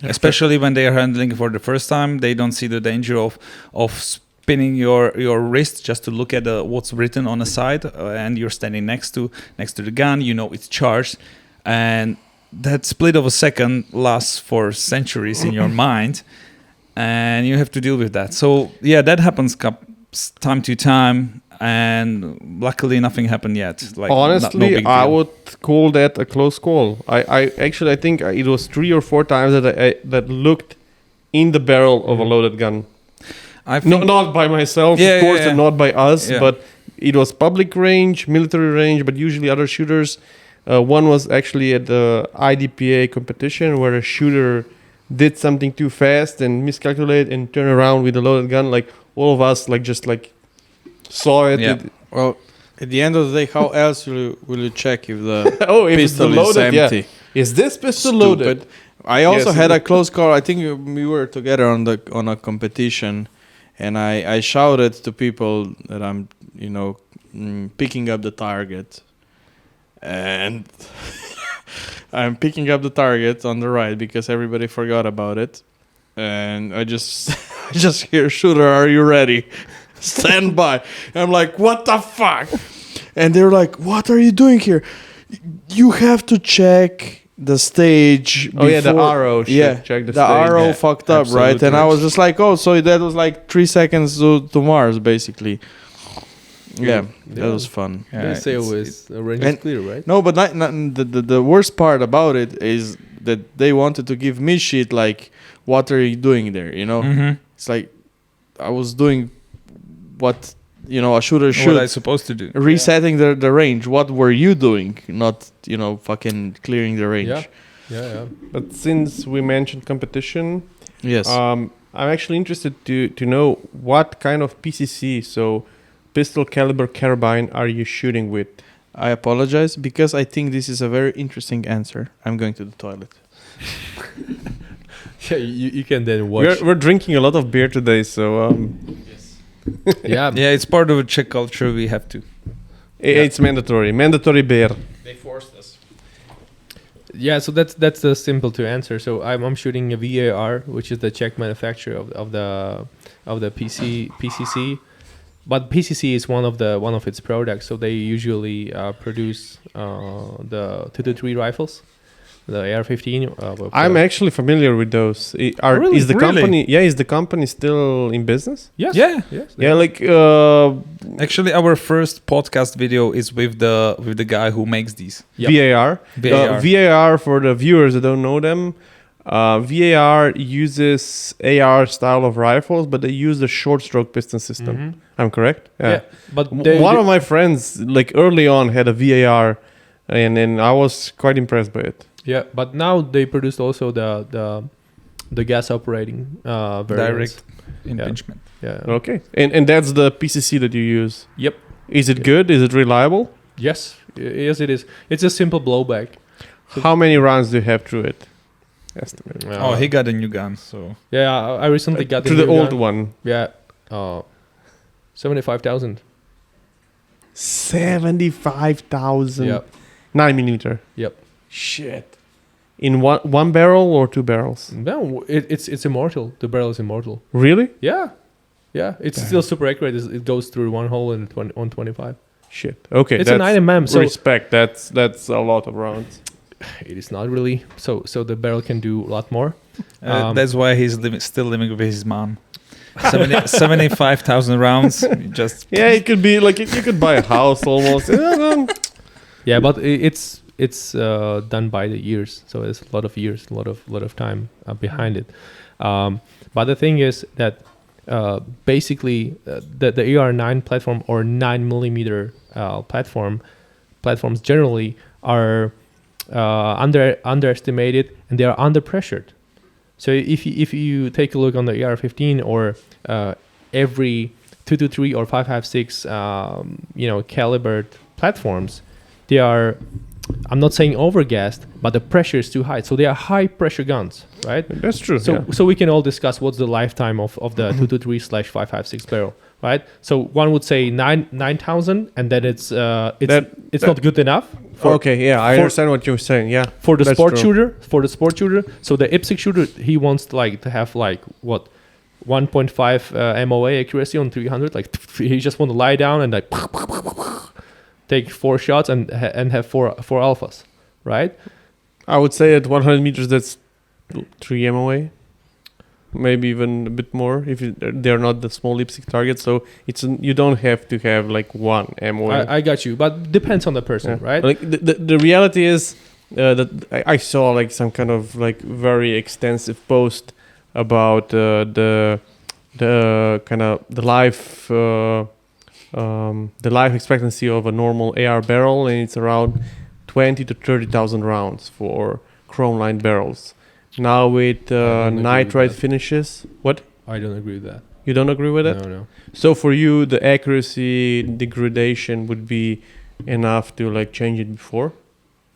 especially when they are handling for the first time, they don't see the danger of spinning your wrist just to look at what's written on the side, and you're standing next to the gun. You know it's charged, and that split of a second lasts for centuries in your mind, and you have to deal with that. So yeah, that happens time to time, and luckily nothing happened yet. Like no Honestly, big I deal. would call that a close call. I think it was 3 or 4 times that I that looked in the barrel of a loaded gun. I think Not by myself, Yeah, of course, yeah, and yeah. not by us, Yeah. but it was public range, military range, but usually other shooters. One was actually at the IDPA competition where a shooter did something too fast and miscalculated and turned around with a loaded gun. Like all of us, saw it. Yeah. well, at the end of the day, how else will you check if the If it's pistol loaded, is empty? Is this pistol Stupid. loaded? I also Yes. had a close call. I think we were together on a competition, and I shouted to people that I'm picking up the target, and I'm picking up the target on the right because everybody forgot about it, and I just hear, "Shooter, are you ready? Stand by." And I'm like, "What the fuck?" And they're like, "What are you doing here? You have to check the stage." Oh yeah, the before-" arrow. Yeah, Check the the stage. arrow Yeah, fucked up, right? And I was just like, "Oh, so that was like 3 seconds to Mars, basically." Yeah, that was fun. Yeah, They say it's- always range and- is clear, right? No, but the worst part about it is that they wanted to give me shit like, "What are you doing there?" Mhm. It's like I was doing what a shooter What should. I supposed to do? Resetting the range. What were you doing? Not fucking clearing the range. Yeah. But since we mentioned competition, Yes. I'm actually interested to know what kind of PCC, so pistol caliber carbine, are you shooting with? I apologize because I think this is a very interesting answer. I'm going to the toilet. Yeah, you can then watch. We're drinking a lot of beer today, so Yeah, Yeah, it's part of a Czech culture. We have to. it's mandatory beer. They forced us. Yeah, so that's simple to answer. So I'm shooting a VAR, which is the Czech manufacturer of the PCC, but PCC is one of its products. So they usually produce the 223 rifles, the AR-15. I'm actually familiar with those. Really? Is the Really? company? Yeah, is the company still in business? yes, Yeah. yes, Yeah, like Actually, our first podcast video is with the guy who makes these. Yep. VAR. VAR. VAR, for the viewers that don't know them, VAR uses AR style of rifles, but they use the short stroke piston system. Mhm. I'm correct? Yeah, but One of my friends, like early on, had a VAR, and I was quite impressed by it. yeah, but now they produced also the gas operating variants. Direct impingement. Yeah. Okay, and that's the PCC that you use. Yep. Is it good? Is it reliable? Yes. Yes, it is. It's a simple blowback. How many rounds do you have through it? Estimate. Oh, he got a new gun, so Yeah, I recently got Through the new old gun. one. Yeah, 75,000. 75,000. Yep. 9mm. Yep. Shit. In one barrel or two barrels? No, it's immortal. The barrel is immortal. Really? Yeah. Yeah, it's Damn. still super accurate. It goes through one hole in 125. Shit. Okay. It's a 9mm, so respect. That's a lot of rounds. it is not really. So the barrel can do a lot more. that's why he's still living with his mom. 75,000 rounds. Just Yeah, it could be like you could buy a house almost. Yeah, but it's done by the years, so it's a lot of years, a lot of time behind it. But the thing is that basically the AR9 platform or 9mm platforms generally are underestimated and they are under pressured. So if you take a look on the AR-15 or every 223 or 5.56 calibered platforms, they are, I'm not saying overgassed, but the pressure is too high. So they are high pressure guns, right? That's true. So we can all discuss what's the lifetime of the 223/5.56 barrel, right? So one would say 9,000, and then it's not good enough. I understand what you're saying. Yeah. For the That's sport true. shooter, so the IPSC shooter, he wants to have 1.5 MOA accuracy on 300. Like he just want to lie down and take 4 shots and have four alphas, right? I would say at 100 meters that's 3 MOA, maybe even a bit more if they're not the small lipstick targets. So you don't have to have 1 MOA. I got you, but depends on the person, right? Like the reality is that I saw some kind of very extensive post about the kind of the life expectancy of a normal AR barrel, and it's around 20 to 30,000 rounds for chrome lined barrels. Now with don't agree with nitride that. finishes, what? I don't agree with that. You don't agree with that? No. So for you, the accuracy degradation would be enough to change it before?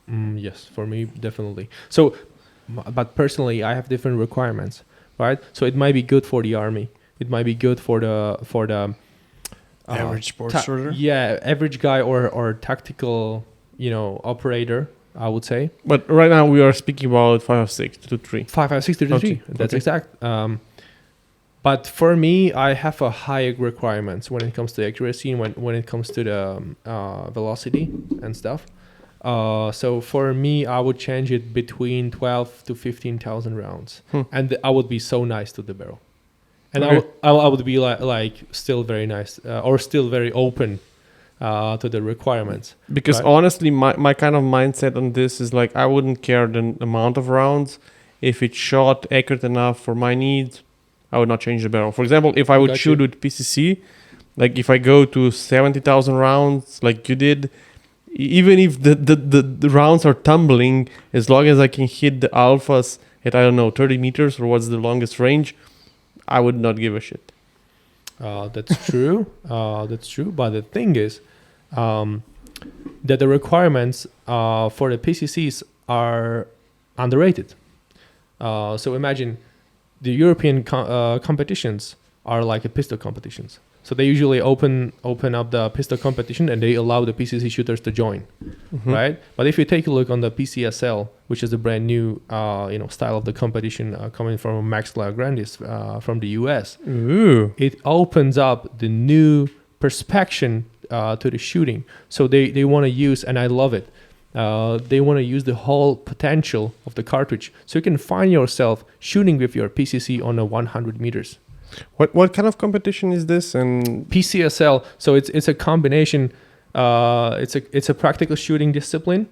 Yes, for me, definitely. So, but personally, I have different requirements, right? So it might be good for the army. It might be good for the Average sports shooter. Yeah, average guy or tactical, operator, I would say. But right now we are speaking about 5.56 to 3. 5.56 to 3. Okay, That's okay. exact. But for me, I have a higher requirements when it comes to accuracy and when it comes to the velocity and stuff. So for me, I would change it between 12 to 15,000 rounds, and I would be so nice to the barrel, and Okay. I would be still very nice or still very open to the requirements. Because Right. honestly, my kind of mindset on this is I wouldn't care the amount of rounds. If it's shot accurate enough for my needs, I would not change the barrel. For example, if I would Got shoot you. with PCC, if I go to 70,000 rounds like you did, even if the rounds are tumbling, as long as I can hit the alphas at, 30 meters or what's the longest range, I would not give a shit. That's true. That's true. But the thing is that the requirements for the PCCs are underrated. So imagine the European competitions are like a pistol competitions. So they usually open up the pistol competition and they allow the PCC shooters to join, right? But if you take a look on the PCSL, which is a brand new style of the competition coming from Max Lagrandis from the US, Ooh. it opens up the new perspective to the shooting. So they want to use, and I love it, they want to use the whole potential of the cartridge. So you can find yourself shooting with your PCC on a 100 meters. What kind of competition is this? And PCSL, so it's a combination, it's a practical shooting discipline,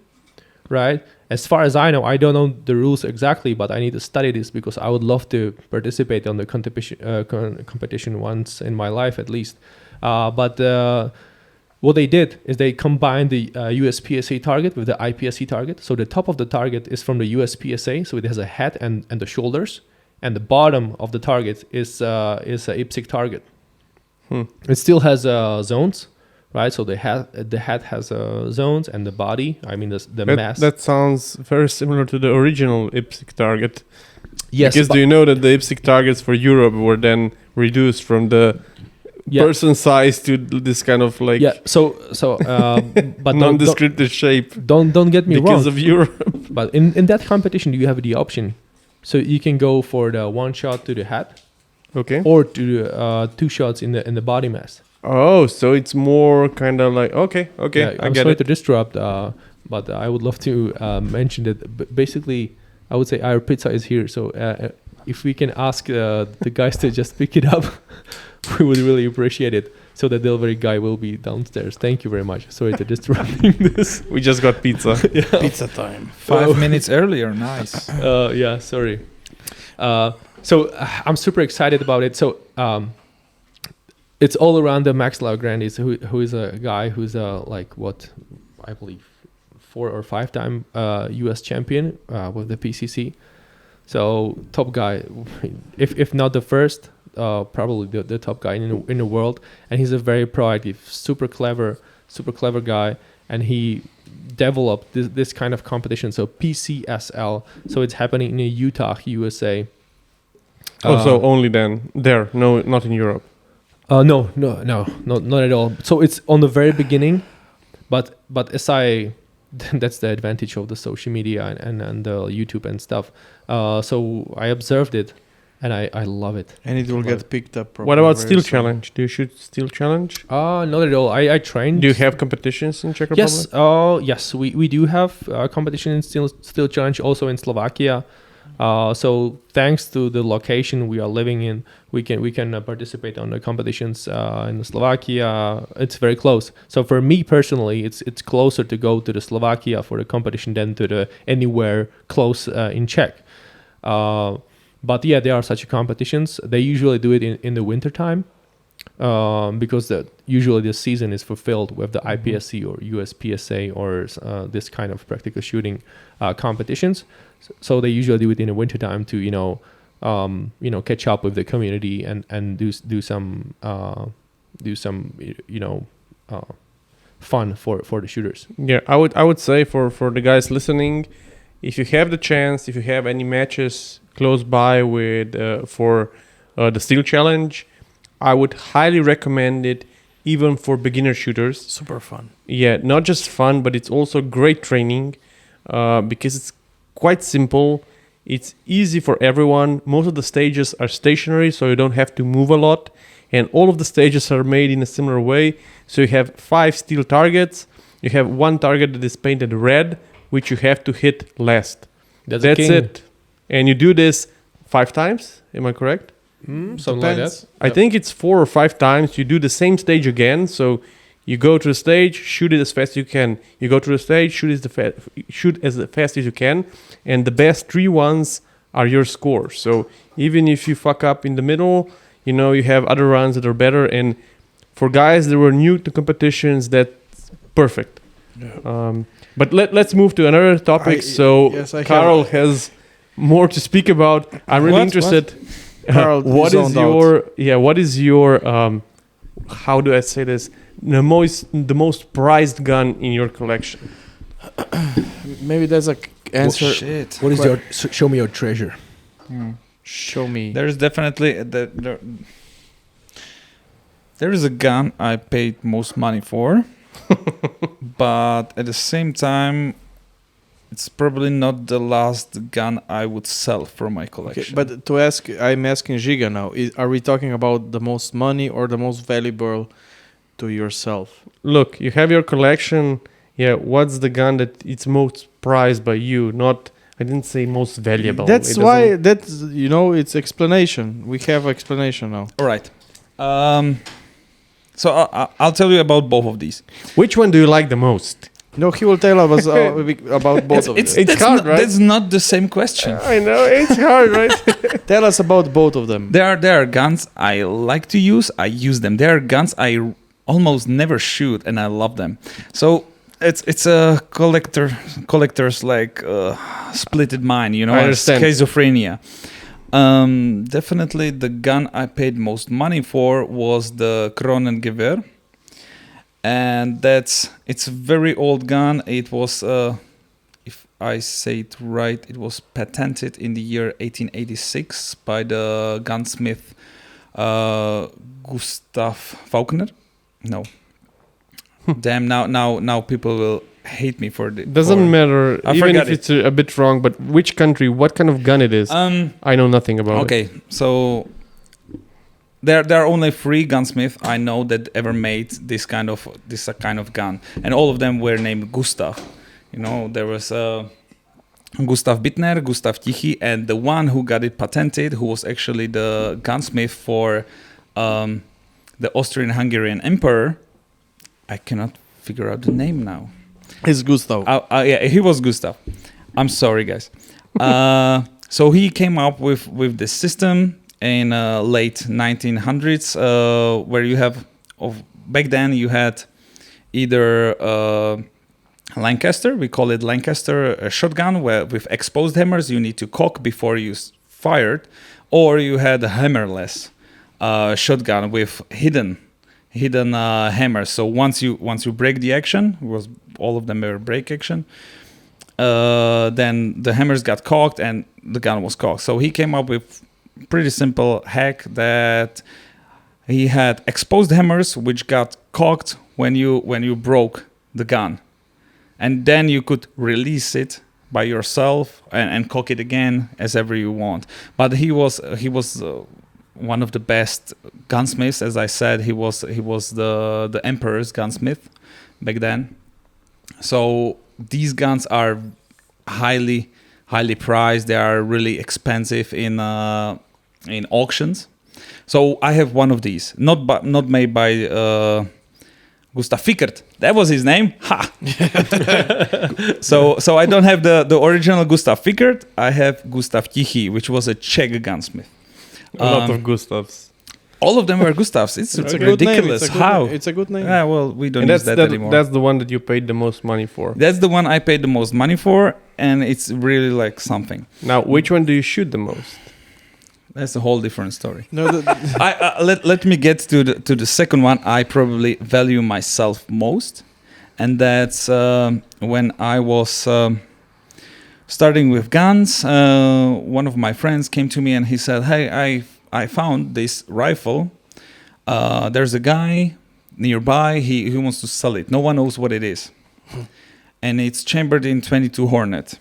right? As far as I know, I don't know the rules exactly, but I need to study this because I would love to participate on the competition once in my life at least. But what they did is they combined the USPSA target with the IPSC target. So the top of the target is from the USPSA, so it has a head and the shoulders, and the bottom of the target is a IPSC target. It still has zones, right? So the head has zones, and the body, I mean the mass. That sounds very similar to the original IPSC target. Yes, Because do you know that the IPSC targets for Europe were then reduced from the person size to this kind of like but non-descriptive shape don't get me because wrong. of Europe. But in that competition, you have the option, so you can go for the one shot to the head, Okay. or to 2 shots in the body mass. Oh, so it's more kind of like okay, Yeah, I I'm get sorry it. to disrupt, but I would love to mention that basically, I would say our pizza is here. So if we can ask the guys to just pick it up, we would really appreciate it. So the delivery guy will be downstairs. Thank you very much. Sorry to disrupting this. We just got pizza. Pizza time. 5 minutes earlier. Nice. Yeah, sorry. So I'm super excited about it. So it's all around the Max Lagrandis, who is a guy who's I believe 4 or 5 time U.S. champion with the PCC. So top guy, if not the first, probably the top guy in the world. And he's a very proactive, super clever guy. And he developed this kind of competition. So PCSL. So it's happening in Utah, USA. So only then there, no, not in Europe. No, not at all. So it's on the very beginning, but as that's the advantage of the social media and the YouTube and stuff. So I observed it, and I love it. And it will get picked up. What about very Steel soon. Challenge? Do you shoot Steel Challenge? Not at all. I trained. Do you have competitions in Czech Republic? Yes. Yes, we do have competition in Steel Challenge, also in Slovakia. So thanks to the location we are living in, we can participate on the competitions in Slovakia. It's very close. So for me personally, it's closer to go to the Slovakia for the competition than to the anywhere close in Czech. But yeah, there are such competitions. They usually do it in the winter time, because usually the season is fulfilled with the IPSC or USPSA or this kind of practical shooting competitions. So they usually do it in the winter time to catch up with the community and do some fun for the shooters. Yeah, I would say for the guys listening, if you have the chance, if you have any matches close by with for the Steel Challenge, I would highly recommend it, even for beginner shooters. Super fun. Yeah, not just fun, but it's also great training, because it's quite simple. It's easy for everyone. Most of the stages are stationary, so you don't have to move a lot. And all of the stages are made in a similar way. So you have 5 steel targets. You have 1 target that is painted red, which you have to hit last. That's it. And you do this 5 times. Am I correct? Something like that. I think it's 4 or 5 times. You do the same stage again. So you go to the stage, shoot it as fast as you can. You go to the stage, shoot as fast as you can. And the best 3 ones are your score. So even if you fuck up in the middle, you have other runs that are better. And for guys that were new to competitions, that's perfect. Yeah. But let's move to another topic. Karel has more to speak about. I'm really interested. Karel, what is your how do I say this? The most prized gun in your collection? Maybe there's a answer. Shit. What is your show me your treasure? Show me. There's definitely there is a gun I paid most money for, but at the same time, it's probably not the last gun I would sell from my collection. Okay, but I'm asking Giga now. Are we talking about the most money or the most valuable to yourself? Look, you have your collection. Yeah, what's the gun that it's most prized by you? Not, I didn't say most valuable. That's why it's explanation. We have explanation now. All right. So I'll tell you about both of these. Which one do you like the most? No, he will tell us about both of them. It's hard, right? That's not the same question. I know, it's hard, right? Tell us about both of them. There are guns I like to use. I use them. There are guns I almost never shoot, and I love them. So it's a collector's like splitted mind, I understand. Schizophrenia. Definitely the gun I paid most money for was the Kronengewehr. and it's a very old gun. It was, if I say it right, it was patented in the year 1886 by the gunsmith Gustav Faulkner. No. Damn! Now people will hate me for this. Doesn't matter, I even forgot if it's a bit wrong. But which country? What kind of gun it is? I know nothing about it. Okay, so there are only 3 gunsmiths I know that ever made this kind of gun, and all of them were named Gustav. You know, there was Gustav Bittner, Gustav Tichy, and the one who got it patented, who was actually the gunsmith for the Austrian-Hungarian Emperor. I cannot figure out the name now. It's Gustav. Yeah, he was Gustav. I'm sorry, guys. So he came up with this system in late 1900s, where you have back then you had either Lancaster, we call it Lancaster, a shotgun with exposed hammers you need to cock before you fired, or you had a hammerless shotgun with hidden hammers. So once you break the action, all of them were break action, then the hammers got cocked and the gun was cocked. So he came up with pretty simple hack that he had exposed hammers which got cocked when you broke the gun, and then you could release it by yourself and cock it again as ever you want. But he was one of the best gunsmiths. As I said, he was the emperor's gunsmith back then. So these guns are highly prized. They are really expensive in auctions. So I have one of these, not made by Gustav Fickert. That was his name. Ha. So I don't have the original Gustav Fickert. I have Gustav Tichy, which was a Czech gunsmith. A lot of Gustavs. All of them were Gustavs. It's a good ridiculous. name. How? It's a good name. Yeah, well, we don't And use that anymore. that's the one that you paid the most money for. That's the one I paid the most money for, and it's really like something. Now, which one do you shoot the most? That's a whole different story. No, Let me get to the second one. I probably value myself most, and that's when I was starting with guns. One of my friends came to me and he said, "Hey, I found this rifle. There's a guy nearby. He wants to sell it. No one knows what it is, and it's chambered in 22 Hornet,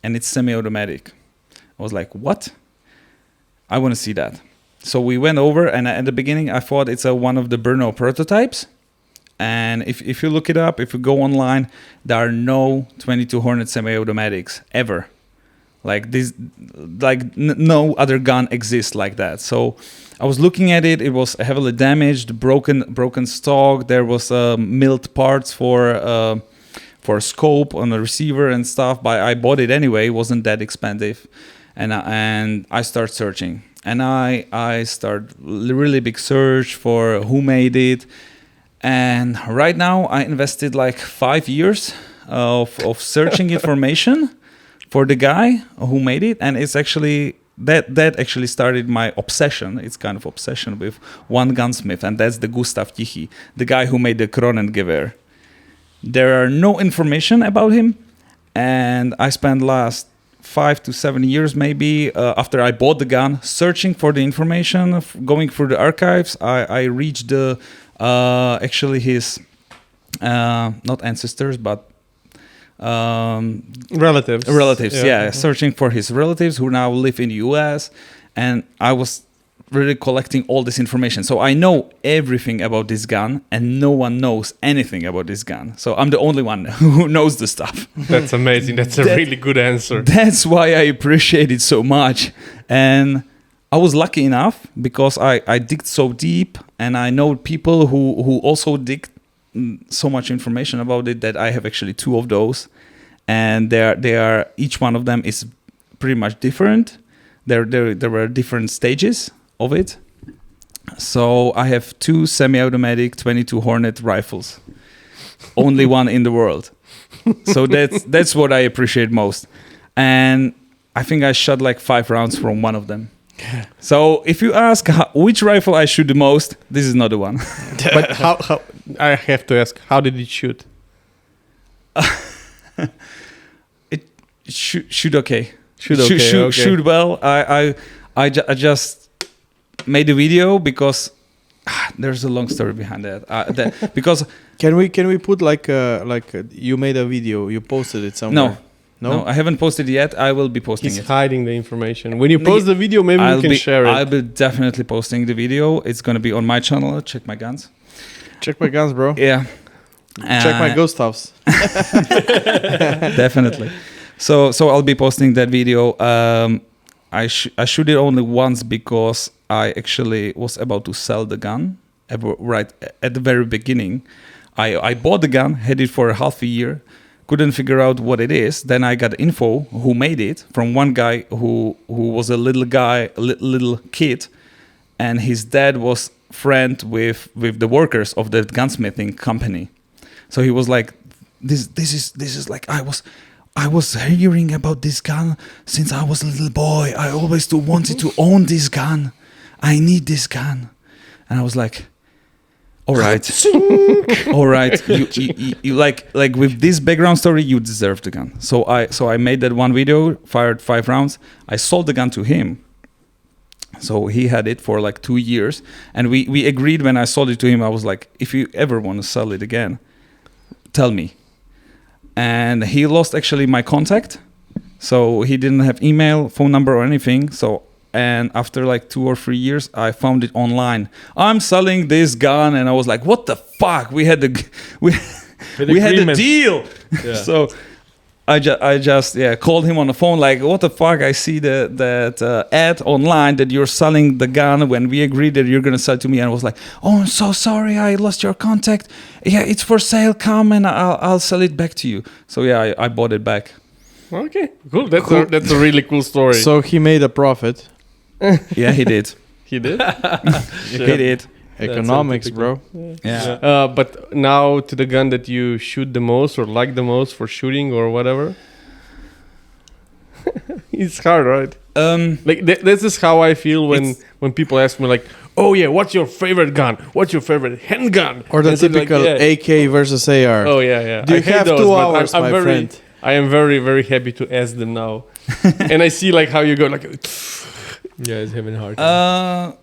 and it's semi-automatic." I was like, "What? I want to see that." So we went over, and at the beginning I thought it's one of the Brno prototypes. And if you look it up, if you go online, there are no 22 Hornet semi-automatics ever. Like this, no other gun exists like that. So I was looking at it. It was heavily damaged, broken stock. There was milled parts for scope on the receiver and stuff. But I bought it anyway. It wasn't that expensive, and I start searching. And I start really big search for who made it. And right now I invested like 5 years of searching information for the guy who made it, and it's actually that actually started my obsession. It's kind of obsession with one gunsmith, and that's the Gustav Tichy, the guy who made the Kronengewehr. There are no information about him, and I spent last 5 to 7 years maybe after I bought the gun searching for the information, going through the archives. I reached the actually his not ancestors but relatives, yeah. Searching for his relatives who now live in the US, and I was really collecting all this information. So I know everything about this gun, and no one knows anything about this gun. So I'm the only one who knows the stuff. That's amazing. That's a really good answer. That's why I appreciate it so much. And I was lucky enough because I digged so deep, and I know people who also dig so much information about it that I have actually 2 of those, and they are each one of them is pretty much different. There were different stages of it. So I have 2 semi-automatic 22 Hornet rifles, only one in the world. So that's what I appreciate most, and I think I shot like 5 rounds from one of them. So if you ask which rifle I shoot the most, this is not the one. But how? I have to ask, how did it shoot? Shoot okay. Okay. Shoot well. I just made a video because there's a long story behind that. Because Can we put like you made a video, you posted it somewhere? no, I haven't posted it yet. I will be posting He's it. hiding the information. When you post the video, maybe you can share it. I'll be definitely posting the video. It's gonna be on my channel. Check my guns. Check my guns, bro. Yeah. Check my ghost house. Definitely. So I'll be posting that video. I shoot it only once because I actually was about to sell the gun right at the very beginning. I bought the gun, had it for a half a year, couldn't figure out what it is. Then I got info who made it from one guy who was a little guy, a little kid, and his dad was friend with the workers of the gunsmithing company. So he was like, this is like I was hearing about this gun since I was a little boy. I always wanted to own this gun. I need this gun. And I was like, all right. All right. You like with this background story, you deserve the gun. So I made that one video, fired 5 rounds. I sold the gun to him. So he had it for like 2 years. And we agreed when I sold it to him, I was like, if you ever want to sell it again, tell me. And he lost actually my contact. So he didn't have email, phone number or anything. And after like 2 or 3 years, I found it online. I'm selling this gun. And I was like, what the fuck? We had the deal. Yeah. So I just called him on the phone like, what the fuck? I see that ad online that you're selling the gun when we agreed that you're going to sell it to me. And I was like, oh, I'm so sorry. I lost your contact. Yeah, it's for sale. Come and I'll sell it back to you. So yeah, I bought it back. Okay, cool. That's a really cool story. So he made a profit. Yeah, he did. He did. He did. Economics, bro. Yeah. But now to the gun that you shoot the most or like the most for shooting or whatever. It's hard, right? Like this is how I feel when people ask me like, oh yeah, what's your favorite gun? What's your favorite handgun? Or the And so typical like, yeah. AK versus AR. Oh yeah. Do you I hate have those, 2 but hours, I'm my very, friend? I am very, very happy to ask them now. And I see like how you go like. Yeah, it's having a hard time.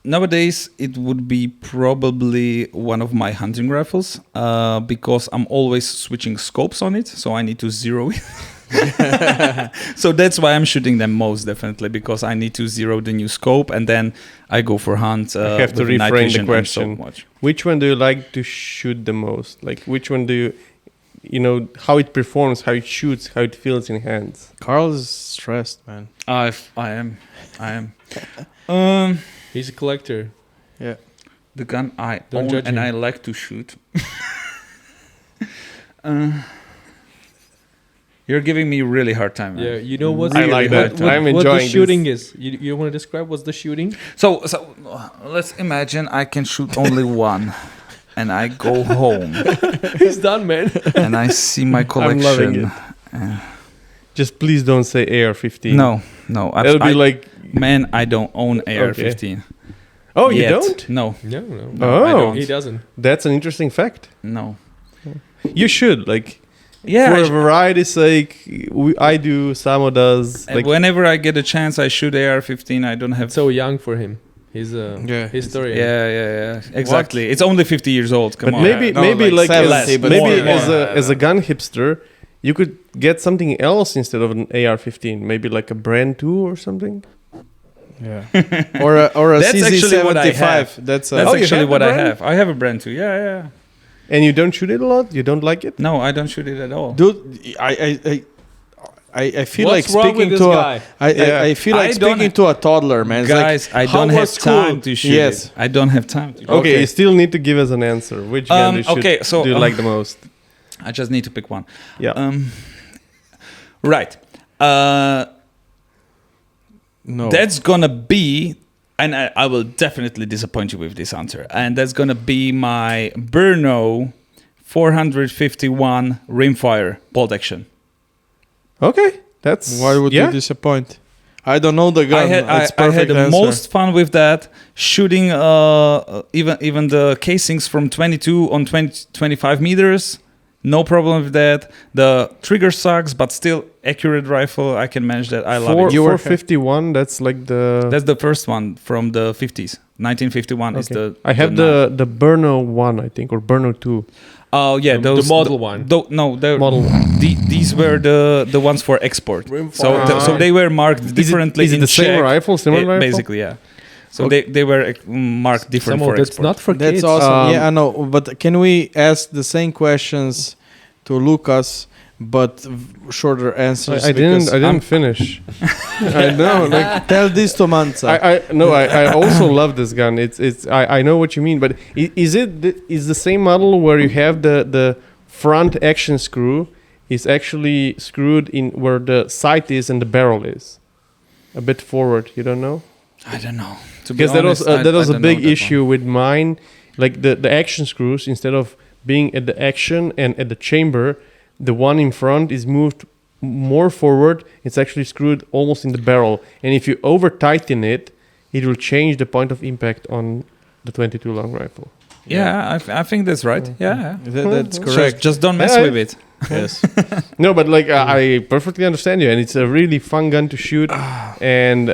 Nowadays, it would be probably one of my hunting rifles because I'm always switching scopes on it, so I need to zero it. So that's why I'm shooting them most definitely because I need to zero the new scope and then I go for hunt. I have to with night reframe vision the and so question. much. Which one do you like to shoot the most? Like which one do you know how it performs, how it shoots, how it feels in hands? Carl is stressed, man. I am. He's a collector. Yeah. The gun I Don't own judge and him. I like to shoot. You're giving me really hard time. Man. Yeah, you know what's I like that. I'm what enjoying the this. shooting is. You want to describe what's the shooting? So let's imagine I can shoot only one, and I go home He's done, man. and I see my I'm loving collection. it. Just please don't say AR-15. No. It'll be like, Man, I don't own AR-15. oh, you Yet. don't? No, No. Oh. I don't. He doesn't. That's an interesting fact. No. You should like. Yeah. For a variety's sake, I do. Samo does. Like, whenever I get a chance, I shoot AR-15. I don't have. So young for him. He's Yeah. historian. Yeah. Exactly. It's only 50 years old. Come but on. maybe No, maybe like like 70, as, but maybe more. as a gun hipster, you could get something else instead of an AR-15. Maybe like a brand 2 or something. Yeah. or a That's actually what I CZ75. have. That's That's Oh, you actually have what a I brand? have. I have a brand too. Yeah. And you don't shoot it a lot. You don't like it. No, I don't shoot it at all. dude. I feel What's like wrong with speaking this to guy? I feel like I don't- speaking to a toddler, man. It's Guys, like, I how don't have was school? time to shoot Yes. it. I don't have time to shoot Okay, Okay. you still need to give us an answer. Which gun do you like the most? I just need to pick one. Yeah. Right. No. That's gonna be, and I will definitely disappoint you with this answer. And that's gonna be my Brno 451 rimfire bolt action. Okay, that's Why would yeah. you disappoint? I don't know the gun. I had It's I had perfect the answer. most fun with that, shooting even the casings from 22 on 25 meters. No problem with that. The trigger sucks, but still accurate rifle. I can manage that. I love it. 451. That's like the. That's the first one from the 50s. 1951 is the. I have the Berno 1, I think, or Berno 2. Oh yeah, the model one. No, Model these were the ones for export. So they were marked differently. Is it in the same Czech. rifle, similar rifle? Basically, yeah. So they were marked different for That's export. not for That's kids. awesome. Yeah, I know. But can we ask the same questions to Lucas, but shorter answers? I because didn't finish. I know. Like Tell this to Manza. I also love this gun. I know what you mean, but is the same model where you have the front action screw is actually screwed in where the sight is and the barrel is, a bit forward. You don't know? I don't know. Because that was a big issue with mine. Like the action screws, instead of being at the action and at the chamber, the one in front is moved more forward. It's actually screwed almost in the barrel. And if you over tighten it, it will change the point of impact on the 22 long rifle. Yeah, I think that's right. Yeah. That's correct. Just don't mess with it. Yes. No, but like I perfectly understand you, and it's a really fun gun to shoot, and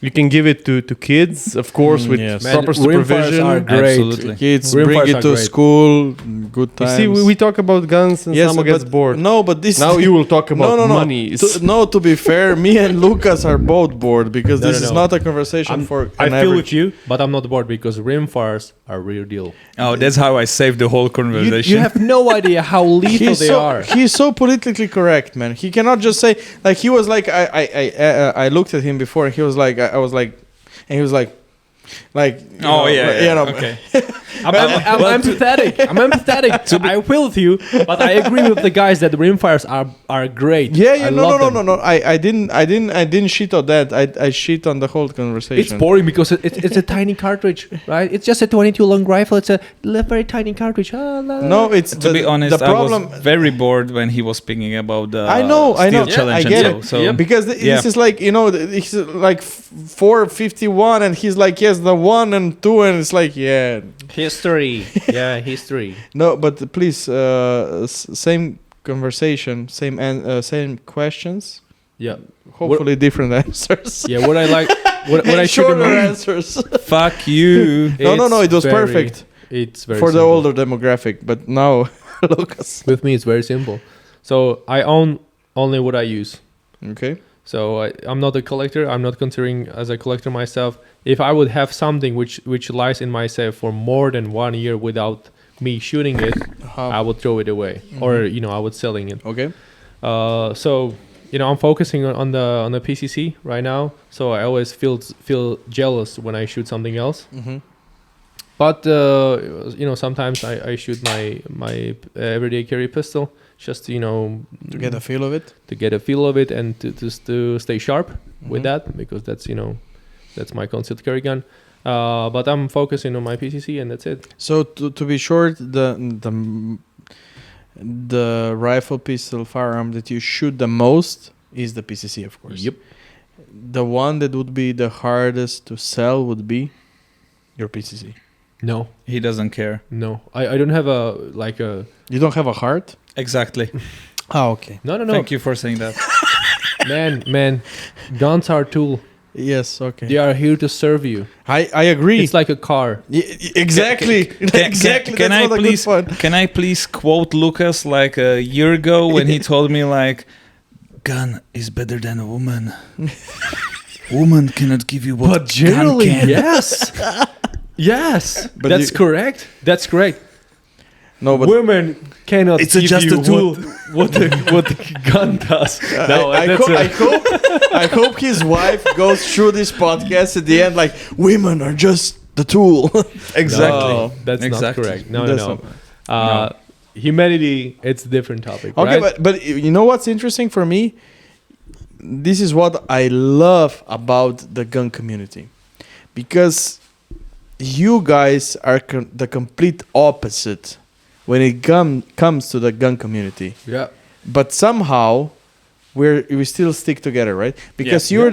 you can give it to kids, of course, with yes. proper Man, rimfires supervision. are great. Absolutely. Kids Rimfires bring it are to great. school. Good You times. see, we talk about guns, and Yes, someone gets but- bored. No, but this Now you will talk about no. money. To be fair, me and Lucas are both bored because No, this no, is no. not a conversation for I an feel average. with you, but I'm not bored because rimfires are real deal. Oh, that's how I saved the whole conversation. You have no idea how lethal they are. He's so politically correct, man. He cannot just say like he was like I looked at him before and he was like I was like and he was like you know, you know, Okay. I'm empathetic. I'm empathetic. I feel with you, but I agree with the guys that the rimfires are great. Yeah, I no. love them. I didn't shit on that. I shit on the whole conversation. It's boring because it's a tiny cartridge, right? It's just a 22 long rifle. It's a very tiny cartridge. No, it's To be honest, the problem. I was very bored when he was speaking about the I know. steel Yeah, challenge. I get and it. so Yep. Because this is like, you know, he's like 451 and he's like, yes, the 1 and 2 and it's like, yeah. History. Yeah, history. No, but please, same conversation, same questions. Yeah. Hopefully different answers. Yeah, what I like, what I should shorter remember. answers. Fuck you. No, it was perfect It's very for the simple. older demographic. But now, Lucas. With me, it's very simple. So I own only what I use. Okay. So I'm not a collector. I'm not considering as a collector myself. If I would have something which lies in my safe for more than 1 year without me shooting it, I would throw it away, or I would selling it. Okay. So I'm focusing on the PCC right now. So I always feel jealous when I shoot something else. Mm-hmm. But sometimes I shoot my everyday carry pistol just To get a feel of it. to get a feel of it and to stay sharp with that, because that's my concealed carry gun. But I'm focusing on my PCC and that's it. So to be short, the rifle, pistol, firearm that you shoot the most is the PCC, of course. Yep. The one that would be the hardest to sell would be your PCC. No, He doesn't care. no, I don't have a You don't have a heart? Exactly. Oh, okay. no. Thank you for saying that. Man, guns are tool. Yes, okay. They are here to serve you. I agree. It's like a car. Exactly. Exactly. Can That's I not a please? good point. Can I please quote Lucas like a year ago when he told me like, "Gun is better than a woman. Woman cannot give you what gun can." yes. Yes, But that's correct. That's correct. No, but Women cannot It's give just you a tool. what the gun does. No, I hope his wife goes through this podcast at the end like, women are just the tool. Exactly. No, that's not Exactly. correct. No, That's no. Humanity, it's a different topic. Okay, right? but you know what's interesting for me? This is what I love about the gun community. Because you guys are the complete opposite when it comes to the gun community. yeah, But somehow we still stick together, right? Because Yeah. you're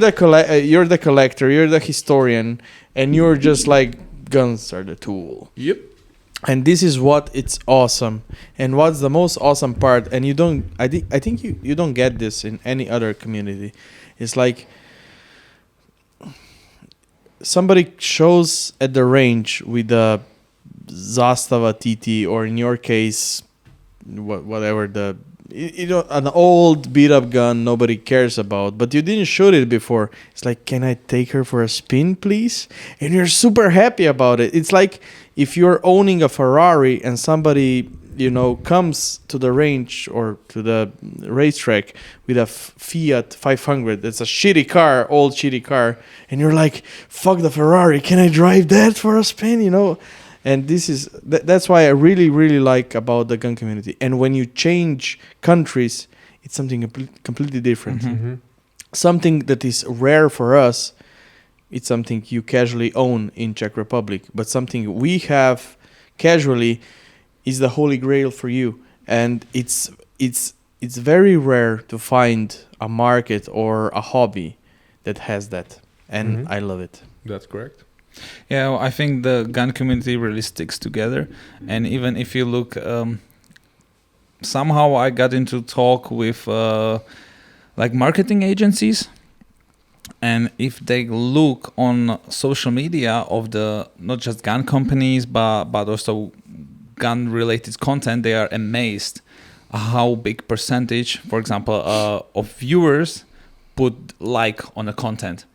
the collector, you're the historian, and you're just like guns are the tool. Yep. And this is what it's awesome. And what's the most awesome part? And you don't, I think you don't get this in any other community. It's like somebody shows at the range with a Zastava TT, or in your case, whatever an old beat up gun nobody cares about, but you didn't shoot it before. It's like, can I take her for a spin, please? And you're super happy about it. It's like if you're owning a Ferrari and somebody, comes to the range or to the racetrack with a Fiat 500. It's a old shitty car. And you're like, fuck the Ferrari. Can I drive that for a spin, And that's why I really, really like about the gun community. And when you change countries, it's something completely different. Mm-hmm. Something that is rare for us, it's something you casually own in Czech Republic. But something we have casually is the holy grail for you. And it's very rare to find a market or a hobby that has that. And I love it. That's correct. Yeah, well, I think the gun community really sticks together. And even if you look, somehow I got into talk with like marketing agencies. And if they look on social media of the not just gun companies, but also gun related content, they are amazed how big percentage, for example, of viewers put like on a content.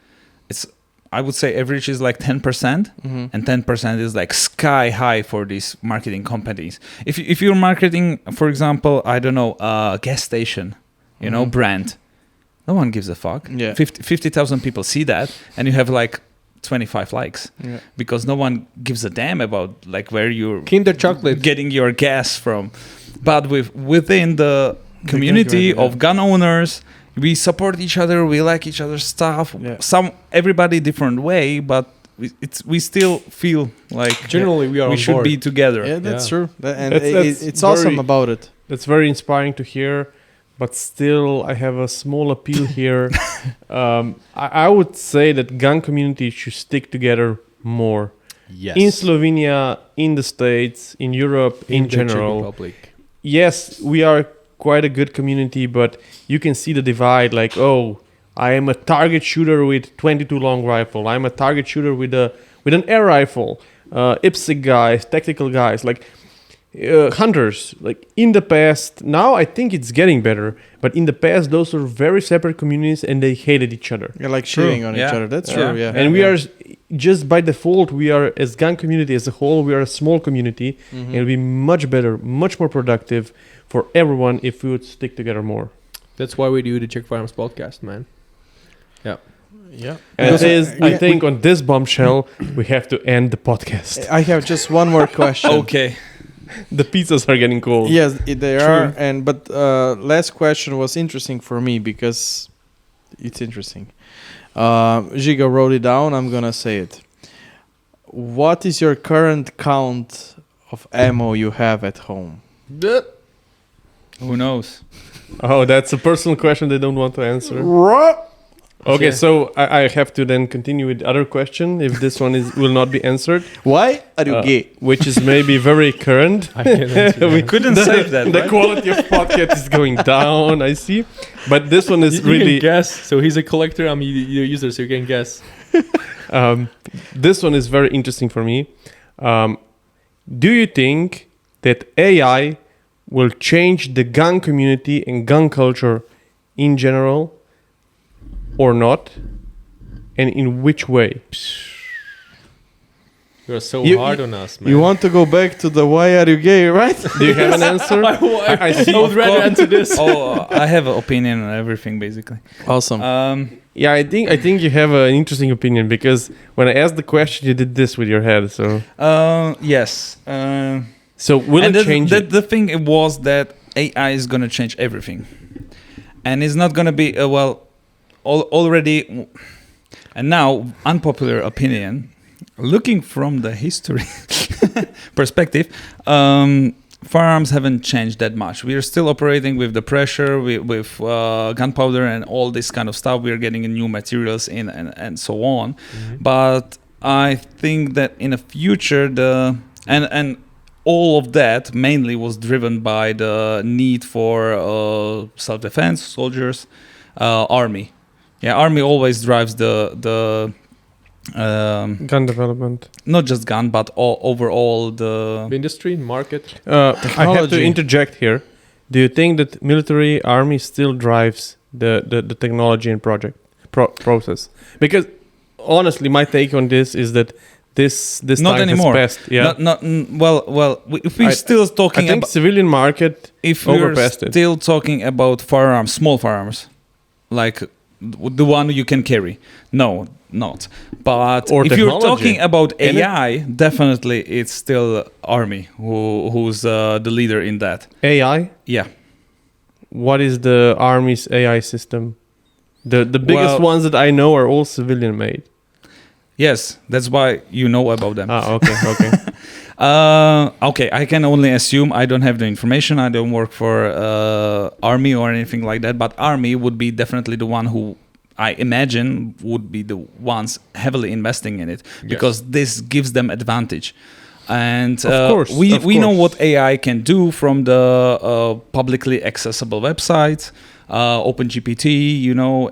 I would say average is like 10%, and 10% is like sky high for these marketing companies. If you're marketing, for example, I don't know, a gas station, brand, no one gives a fuck. Yeah. 50,000 people see that, and you have like 25 likes, Yeah. because no one gives a damn about like where you're Kinder chocolate. getting your gas from. But within the community community, of gun owners, we support each other, we like each other's stuff. Yeah. Everybody different way, but we still feel like Generally, we are on should board. be together. Yeah, that's Yeah. true. And That's it's awesome very- about it. That's very inspiring to hear, but still, I have a small appeal here. I would say that gun community should stick together more. Yes. In Slovenia, in the States, in Europe, in the Czech general. Republic. Yes, we are quite a good community, but you can see the divide. Like, oh, I am a target shooter with 22 long rifle. I'm a target shooter with an air rifle. IPSC guys, tactical guys, like hunters. Like in the past, now I think it's getting better. But in the past, those were very separate communities, and they hated each other. You're like True. shitting on Yeah. each other. That's Yeah. true. Yeah. And we are just by default, we are as gun community as a whole, we are a small community, and it'll be much better, much more productive for everyone if we would stick together more. That's why we do the Czech Firearms podcast, man. Yeah. And Because, it is, I we- think on this bombshell, we have to end the podcast. I have just one more question. Okay. The pizzas are getting cold. Yes, they are. True. But last question was interesting for me because it's interesting. Giga wrote it down. I'm gonna say it. What is your current count of ammo you have at home? Who knows? Oh, that's a personal question they don't want to answer. Okay, Yeah. so I have to then continue with the other question if this one will not be answered, Why are you gay? which is maybe very current. I can answer We that. Couldn't save that, The right? quality of podcast is going down, I see. But this one is You really can guess. So he's a collector. I'm a user, so you can guess. this one is very interesting for me. Do you think that AI will change the gun community and gun culture in general or not? And in which way? You're so You- hard on us, man. You want to go back to the why are you gay, right? Do you have an answer? I see. I would rather answer this. Oh, I have an opinion on everything, basically. Awesome. Yeah, I think you have an interesting opinion because when I asked the question, you did this with your head. So Yes. so will And it change it? the thing was that AI is going to change everything. And it's not going to be, already, and now, unpopular opinion, looking from the history perspective, firearms haven't changed that much. We are still operating with the pressure, with gunpowder and all this kind of stuff. We are getting new materials in and so on. But I think that in the future, and all of that mainly was driven by the need for self-defense, soldiers, army. Yeah, army always drives the Gun development. not just gun, but overall the Industry, market. I have to Technology. interject here. Do you think that military army still drives the technology and process? Because honestly, my take on this is that this Not time anymore. has passed. Yeah, if we're still I talking think about civilian market. if we're overpassed it. still talking about firearms, small firearms, like the one you can carry, no, not. But Or if you're technology. talking about Any- AI, definitely it's still army who's the leader in that. AI. Yeah. What is the army's AI system? The biggest Well- ones that I know are all civilian made. Yes, that's why you know about them. Okay, okay. Okay, I can only assume. I don't have the information. I don't work for army or anything like that. But army would be definitely the one who I imagine would be the ones heavily investing in it because this gives them advantage. And Of course, we know course. what AI can do from the publicly accessible websites. OpenGPT,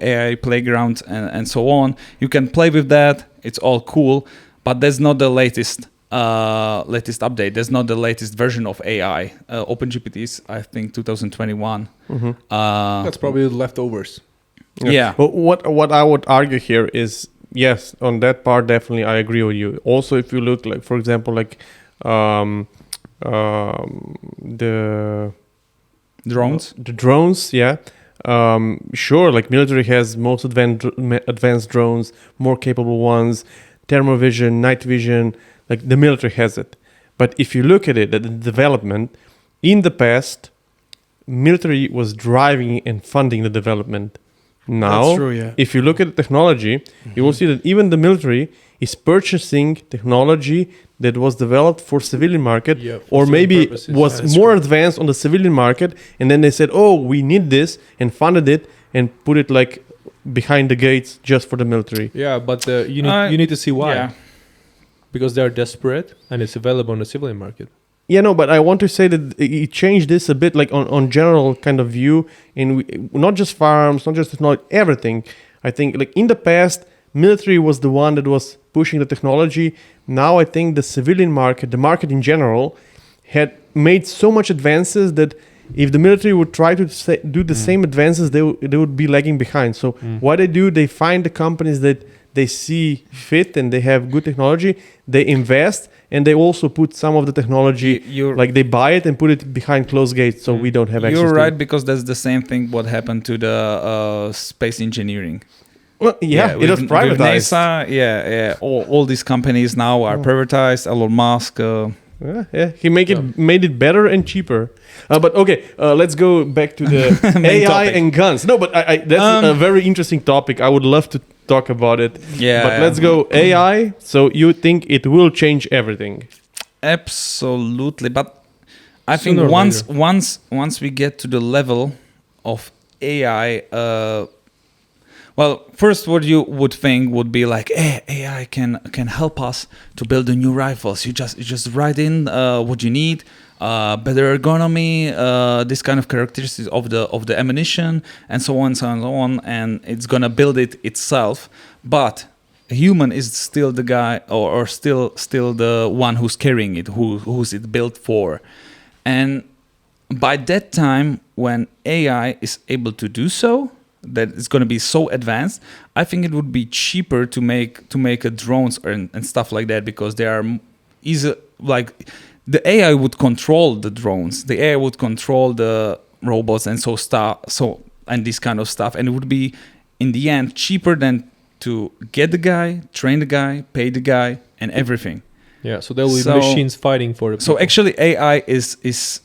AI Playground, and so on. You can play with that. It's all cool, but that's not the latest update. That's not the latest version of AI. OpenGPT is, I think, 2021. That's probably the leftovers. Yeah. But what I would argue here is yes, on that part definitely I agree with you. Also, if you look like, for example, like the Drones. The drones, yeah. Sure, like military has most advanced drones, more capable ones, thermovision, night vision, like the military has it. But if you look at it, at the development, in the past, military was driving and funding the development. Now, That's true, yeah. if you look at the technology, you will see that even the military is purchasing technology that was developed for civilian market, Yeah, for or civilian maybe purposes. was That's more advanced on the civilian market, and then they said, "Oh, we need this," and funded it and put it like behind the gates just for the military. Yeah, but you need to see why. Yeah. Because they're desperate and it's available on the civilian market. Yeah, no, but I want to say that it changed this a bit, like on general kind of view, not just firearms, not just technology, everything. I think like in the past, military was the one that was pushing the technology. Now I think the civilian market, the market in general, had made so much advances that if the military would try to do the same advances, they would be lagging behind. So what they do, they find the companies that they see fit and they have good technology, they invest, and they also put some of the technology, like they buy it and put it behind closed gates, so we don't have access You're to right, it. because that's the same thing what happened to the space engineering. Well, yeah, it was with privatized. NASA, all these companies now are privatized. Elon Musk. Yeah, he made it better and cheaper. But okay, let's go back to the Main AI topic. and guns. No, but that's a very interesting topic. I would love to talk about it. Yeah, But let's go AI. So you think it will change everything? Absolutely, but I think Sooner or once we get to the level of AI, well, first what you would think would be like, AI can help us to build the new rifles. You just write in what you need, better ergonomy, this kind of characteristics of the ammunition, and so on, and it's gonna build it itself. But a human is still the guy, or still the one who's carrying it, who's it built for, and by that time, when AI is able to do so, that it's going to be so advanced, I think it would be cheaper to make a drones and stuff like that, because they are easy. Like the AI would control the drones, the AI would control the robots, and and this kind of stuff, and it would be in the end cheaper than to get the guy, train the guy, pay the guy, and everything. Yeah, so there will be So- machines fighting for the So people. actually, AI is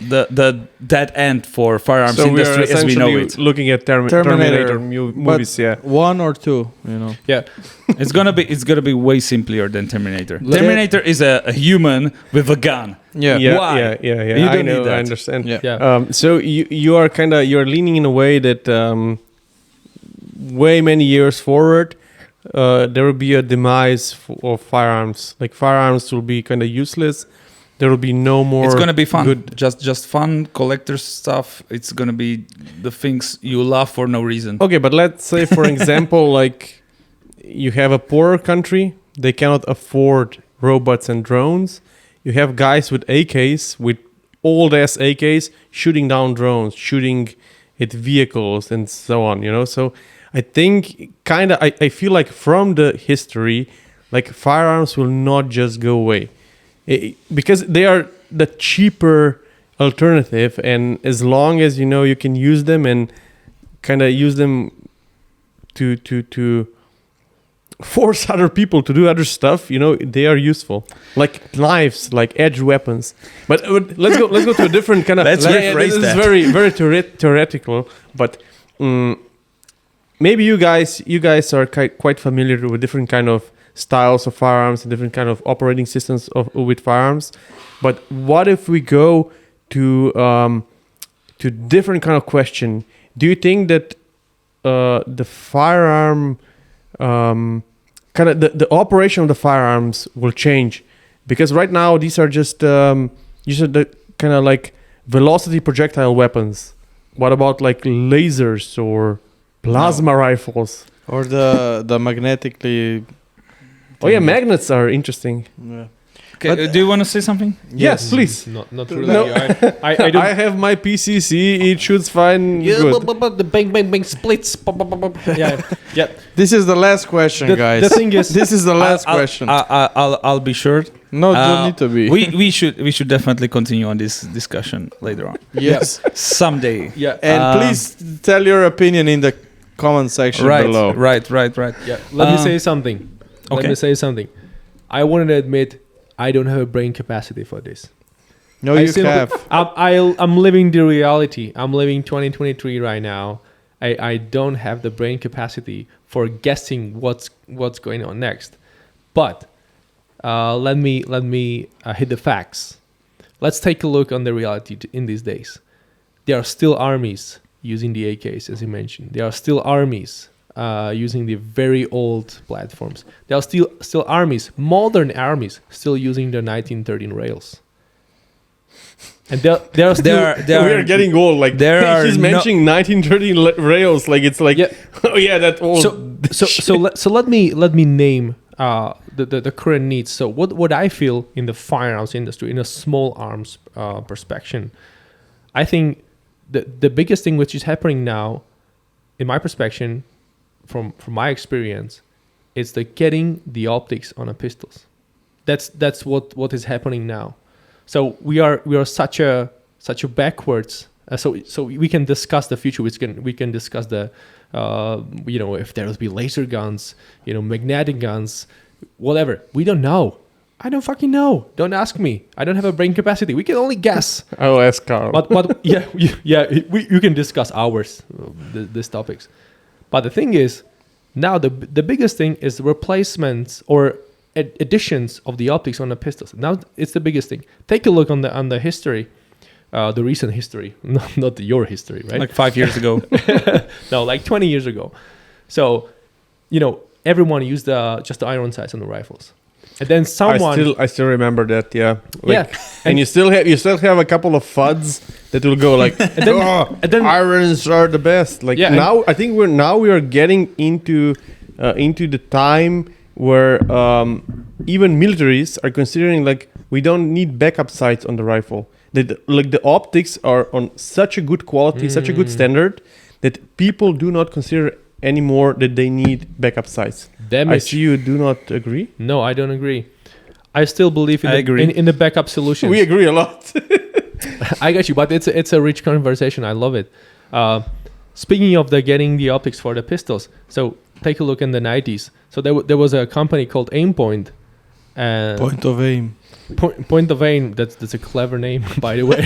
the dead end for firearms So we are industry as we know essentially it. looking at Terminator movies. Yeah. One or two, you know. Yeah. It's gonna be way simpler than Terminator. Let- Terminator is a human with a gun. Yeah. Yeah, Why? yeah. You I don't know, need that. I understand. Yeah. Yeah. So you are you're leaning in a way that way many years forward, there will be a demise of firearms. Like firearms will be kind of useless. There will be no more. It's gonna be fun. Good. Just fun collector stuff. It's gonna be the things you love for no reason. Okay, but let's say, for example, like you have a poorer country, they cannot afford robots and drones. You have guys with AKs, with old ass AKs, shooting down drones, shooting at vehicles, and so on. You know, so I think I feel like from the history, like firearms will not just go away. Because they are the cheaper alternative, and as long as you can use them and kind of use them to force other people to do other stuff, they are useful, like knives, like edge weapons. But let's go to a different kind of. Let's rephrase this that. is very very theoretical, but maybe you guys are quite familiar with different kind of styles of firearms and different kind of operating systems with firearms. But what if we go to different kind of question? Do you think that the firearm kind of the operation of the firearms will change? Because right now these are just the kind of like velocity projectile weapons. What about like lasers or plasma rifles? Or the magnetically. Oh yeah, magnets are interesting. Yeah. Okay, But- do you want to say something? Yes, please. Not really. No. I don't. I have my PCC. It shoots fine. Good. but the bang splits. Yeah, yeah. This is the last question, guys. The thing is, This is the last question. I'll be sure. No, don't need to be. We should definitely continue on this discussion later on. Yes. Someday. yeah, And please tell your opinion in the comment section below. Right. yeah. Let me say something. Let okay. me say something. I want to admit I don't have a brain capacity for this. No, I you simply- have. I'm living the reality. I'm living 2023 right now. I don't have the brain capacity for guessing what's going on next. But let me hit the facts. Let's take a look on the reality in these days. There are still armies using the AKs, as you mentioned. There are still armies using the very old platforms. There are still armies, modern armies, still using the 1913 rails. And there are still We are getting old. Like there are he's mentioning 1930 rails. Like it's like, Yeah. oh yeah, that old. so let me name the current needs. So what I feel in the firearms industry, in a small arms perspective, I think the biggest thing which is happening now, in my perspective, from my experience, is the getting the optics on a pistols. That's what is happening now. So we are such a backwards. So we can discuss the future. We can discuss the if there will be laser guns, magnetic guns, whatever. We don't know. I don't fucking know. Don't ask me. I don't have a brain capacity. We can only guess. I'll ask Carl. But yeah, you can discuss hours these topics. But the thing is, now the biggest thing is replacements or additions of the optics on the pistols. Now it's the biggest thing. Take a look on the history, the recent history, not your history, right? like 5 years ago. No, like 20 years ago. So, everyone used just the iron sights on the rifles, and then someone. I still remember that. Yeah. Yeah. And you still have a couple of FUDs that will go like, and then irons are the best. Like Yeah, now, I think we are getting into the time where even militaries are considering like we don't need backup sights on the rifle. That like the optics are on such a good quality, such a good standard that people do not consider anymore that they need backup sights. I see you do not agree. No, I don't agree. I still believe in the backup solutions. We agree a lot. I got you, but it's a rich conversation. I love it. Speaking of getting the optics for the pistols, so take a look in the 90s. So there was a company called Aimpoint, And Point of aim. Point of aim. That's a clever name, by the way.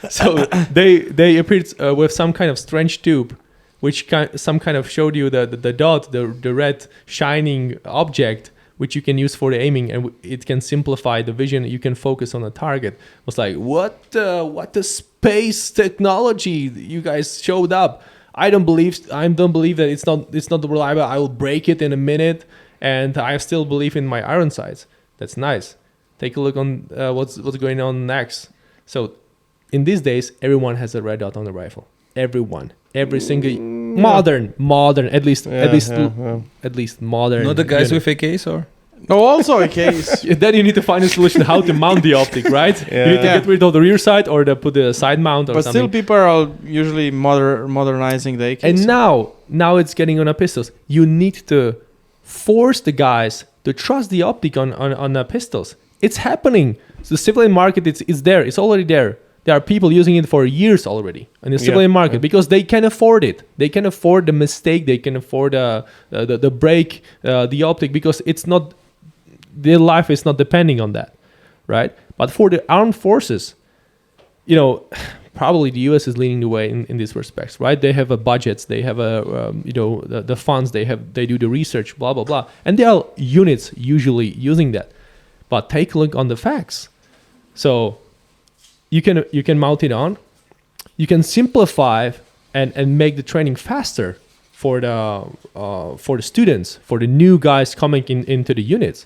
So they appeared with some kind of strange tube, which some kind of showed you the dot, the red shining object, which you can use for the aiming, and it can simplify the vision. You can focus on a target. It was like, what the space technology you guys showed up. I don't believe that it's not reliable. I will break it in a minute, and I still believe in my iron sights. That's nice. Take a look on what's going on next. So in these days, everyone has a red dot on the rifle. Every single modern, at least modern. Not the guys unit. with AKs or? No, also a case. Then you need to find a solution how to mount the optic, right? Yeah. You need to get rid of the rear sight or put the side mount or But something. still, people are usually modernizing the AKs. And now it's getting on a pistols. You need to force the guys to trust the optic on the pistols. It's happening. So the civilian market, it's there. It's already there. There are people using it for years already in the civilian market because they can afford it. They can afford the mistake. They can afford the break, the optic, because it's not, their life is not depending on that, right? But for the armed forces, probably the U.S. is leading the way in these respects, right? They have budgets, they have the funds, they do the research, blah blah blah, and there are units usually using that. But take a look on the facts. So you can mount it on, you can simplify and make the training faster for the students, for the new guys coming into the units.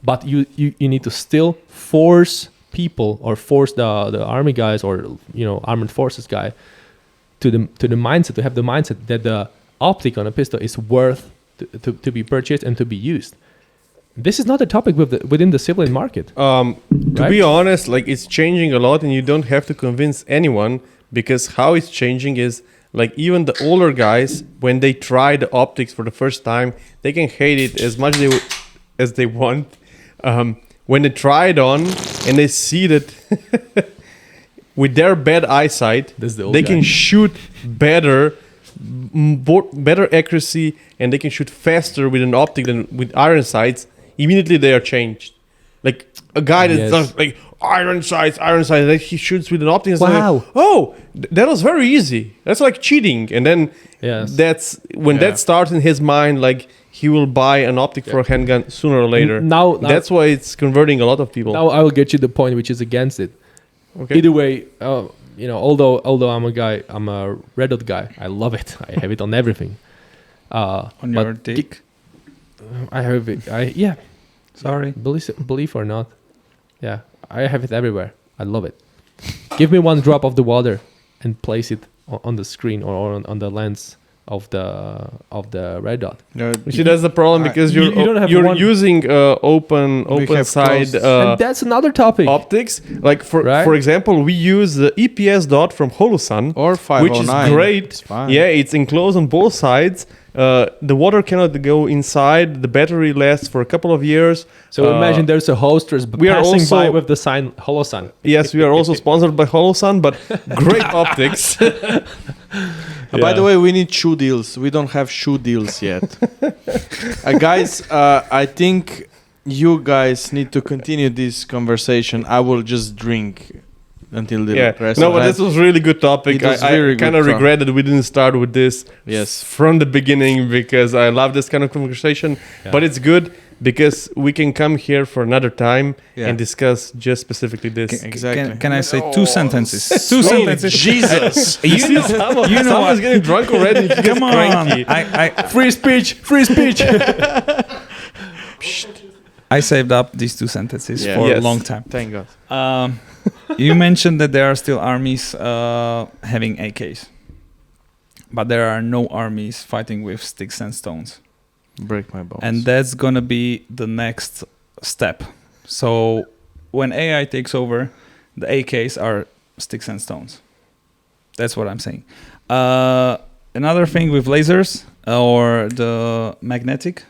But you need to still force people or force the army guys or armed forces guy to the mindset, to have the mindset that the optic on a pistol is worth to be purchased and to be used. This is not a topic within the civilian market. To be honest, like, it's changing a lot, and you don't have to convince anyone, because how it's changing is, like, even the older guys, when they try the optics for the first time, they can hate it as much as they want. When they try it on and they see that with their bad eyesight, they can shoot better accuracy, and they can shoot faster with an optic than with iron sights. Immediately they are changed. Like a guy that's not like iron sights, like he shoots with an optic. And wow! Like, oh, that was very easy. That's like cheating. And then that's when that starts in his mind. Like, he will buy an optic for a handgun sooner or later. Now that's why it's converting a lot of people. Now I will get you the point which is against it. Okay. Either way, although I'm a red dot guy, I love it. I have it on everything. On your dick? I have it. Sorry. Believe or not, yeah, I have it everywhere. I love it. Give me one drop of the water and place it on the screen or on the lens of the red dot. See, that's the problem, because you're using open side and that's another topic. Optics. Like for example, we use the EPS dot from Holosun or 509, which is great. It's fine. Yeah, it's enclosed on both sides. The water cannot go inside. The battery lasts for a couple of years. So imagine there's a hostess passing by with the sign Holosun. Yes, we are also sponsored by Holosun, but great optics. By the way, we need shoe deals. We don't have shoe deals yet. Guys, I think you guys need to continue this conversation. I will just drink until the rest. No, but this was really good topic. I kind of regret that we didn't start with this from the beginning, because I love this kind of conversation. Yeah. But it's good because we can come here for another time and discuss just specifically this. Exactly. Can I say two sentences? Two sentences. Jesus. you know someone's getting drunk already. Come on. Free speech. I saved up these two sentences for a long time. Thank God. You mentioned that there are still armies having AKs, but there are no armies fighting with sticks and stones. Break my bones. And that's gonna be the next step. So when AI takes over, the AKs are sticks and stones. That's what I'm saying. Another thing with lasers or the magnetic,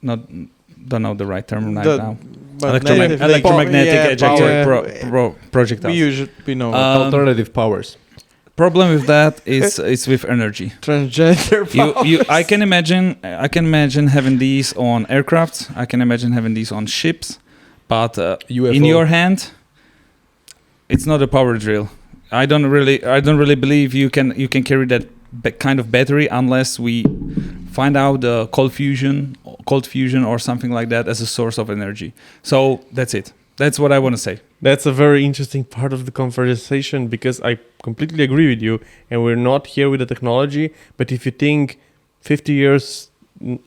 don't know the right term now. Electromagnetic ejector projectiles. We know alternative powers. problem with that is with energy. Transgender. I can imagine having these on aircrafts. I can imagine having these on ships, but UFO. in your hand, it's not a power drill. I don't really believe you can carry that kind of battery unless we find out the cold fusion or something like that as a source of energy. So that's it. That's what I want to say. That's a very interesting part of the conversation because I completely agree with you, and we're not here with the technology. But if you think 50 years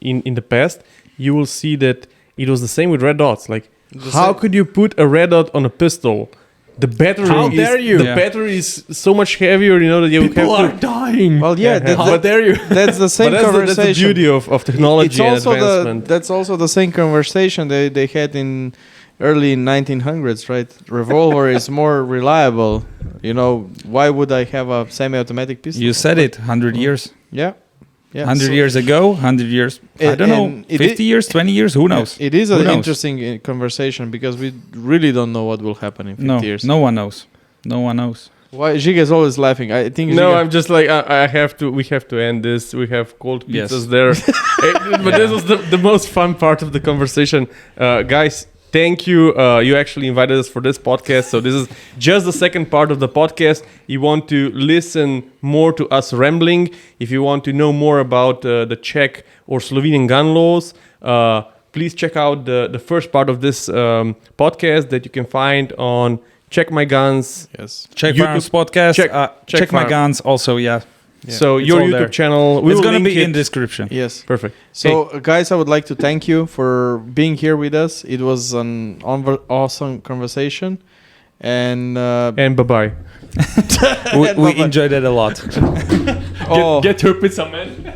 in the past, you will see that it was the same with red dots. Like, how could you put a red dot on a pistol? The battery. How dare you? The Yeah. battery is so much heavier, that you People are have to. dying. Well, yeah, Yeah. How dare you? that's the same But conversation. that's the beauty of technology It's and also advancement. that's also the same conversation they had in early 1900s, right? Revolver is more reliable. Why would I have a semi-automatic pistol? You said it. 100 years. Yeah. 100 years ago. 100 years. I don't know. And it 50 years. 20 years. Who knows? It is Who an knows? interesting conversation because we really don't know what will happen in 50 years. No one knows. No one knows. Why Giga is always laughing? I think No, Giga- I'm just like I have to. We have to end this. We have cold Yes. pizzas there, but this was the most fun part of the conversation, guys. Thank you. You actually invited us for this podcast, so this is just the second part of the podcast. You want to listen more to us rambling. If you want to know more about the Czech or Slovenian gun laws, please check out the first part of this podcast that you can find on Check My Guns. Yes. Check YouTube- Firearms podcast. Check my Fire- guns also. Yeah. So It's your all YouTube there. channel. It's will gonna link be in it. the description. Yes. Perfect. So, guys, I would like to thank you for being here with us. It was an awesome conversation, and And bye bye. We enjoyed it a lot. oh, Get your pizza, man.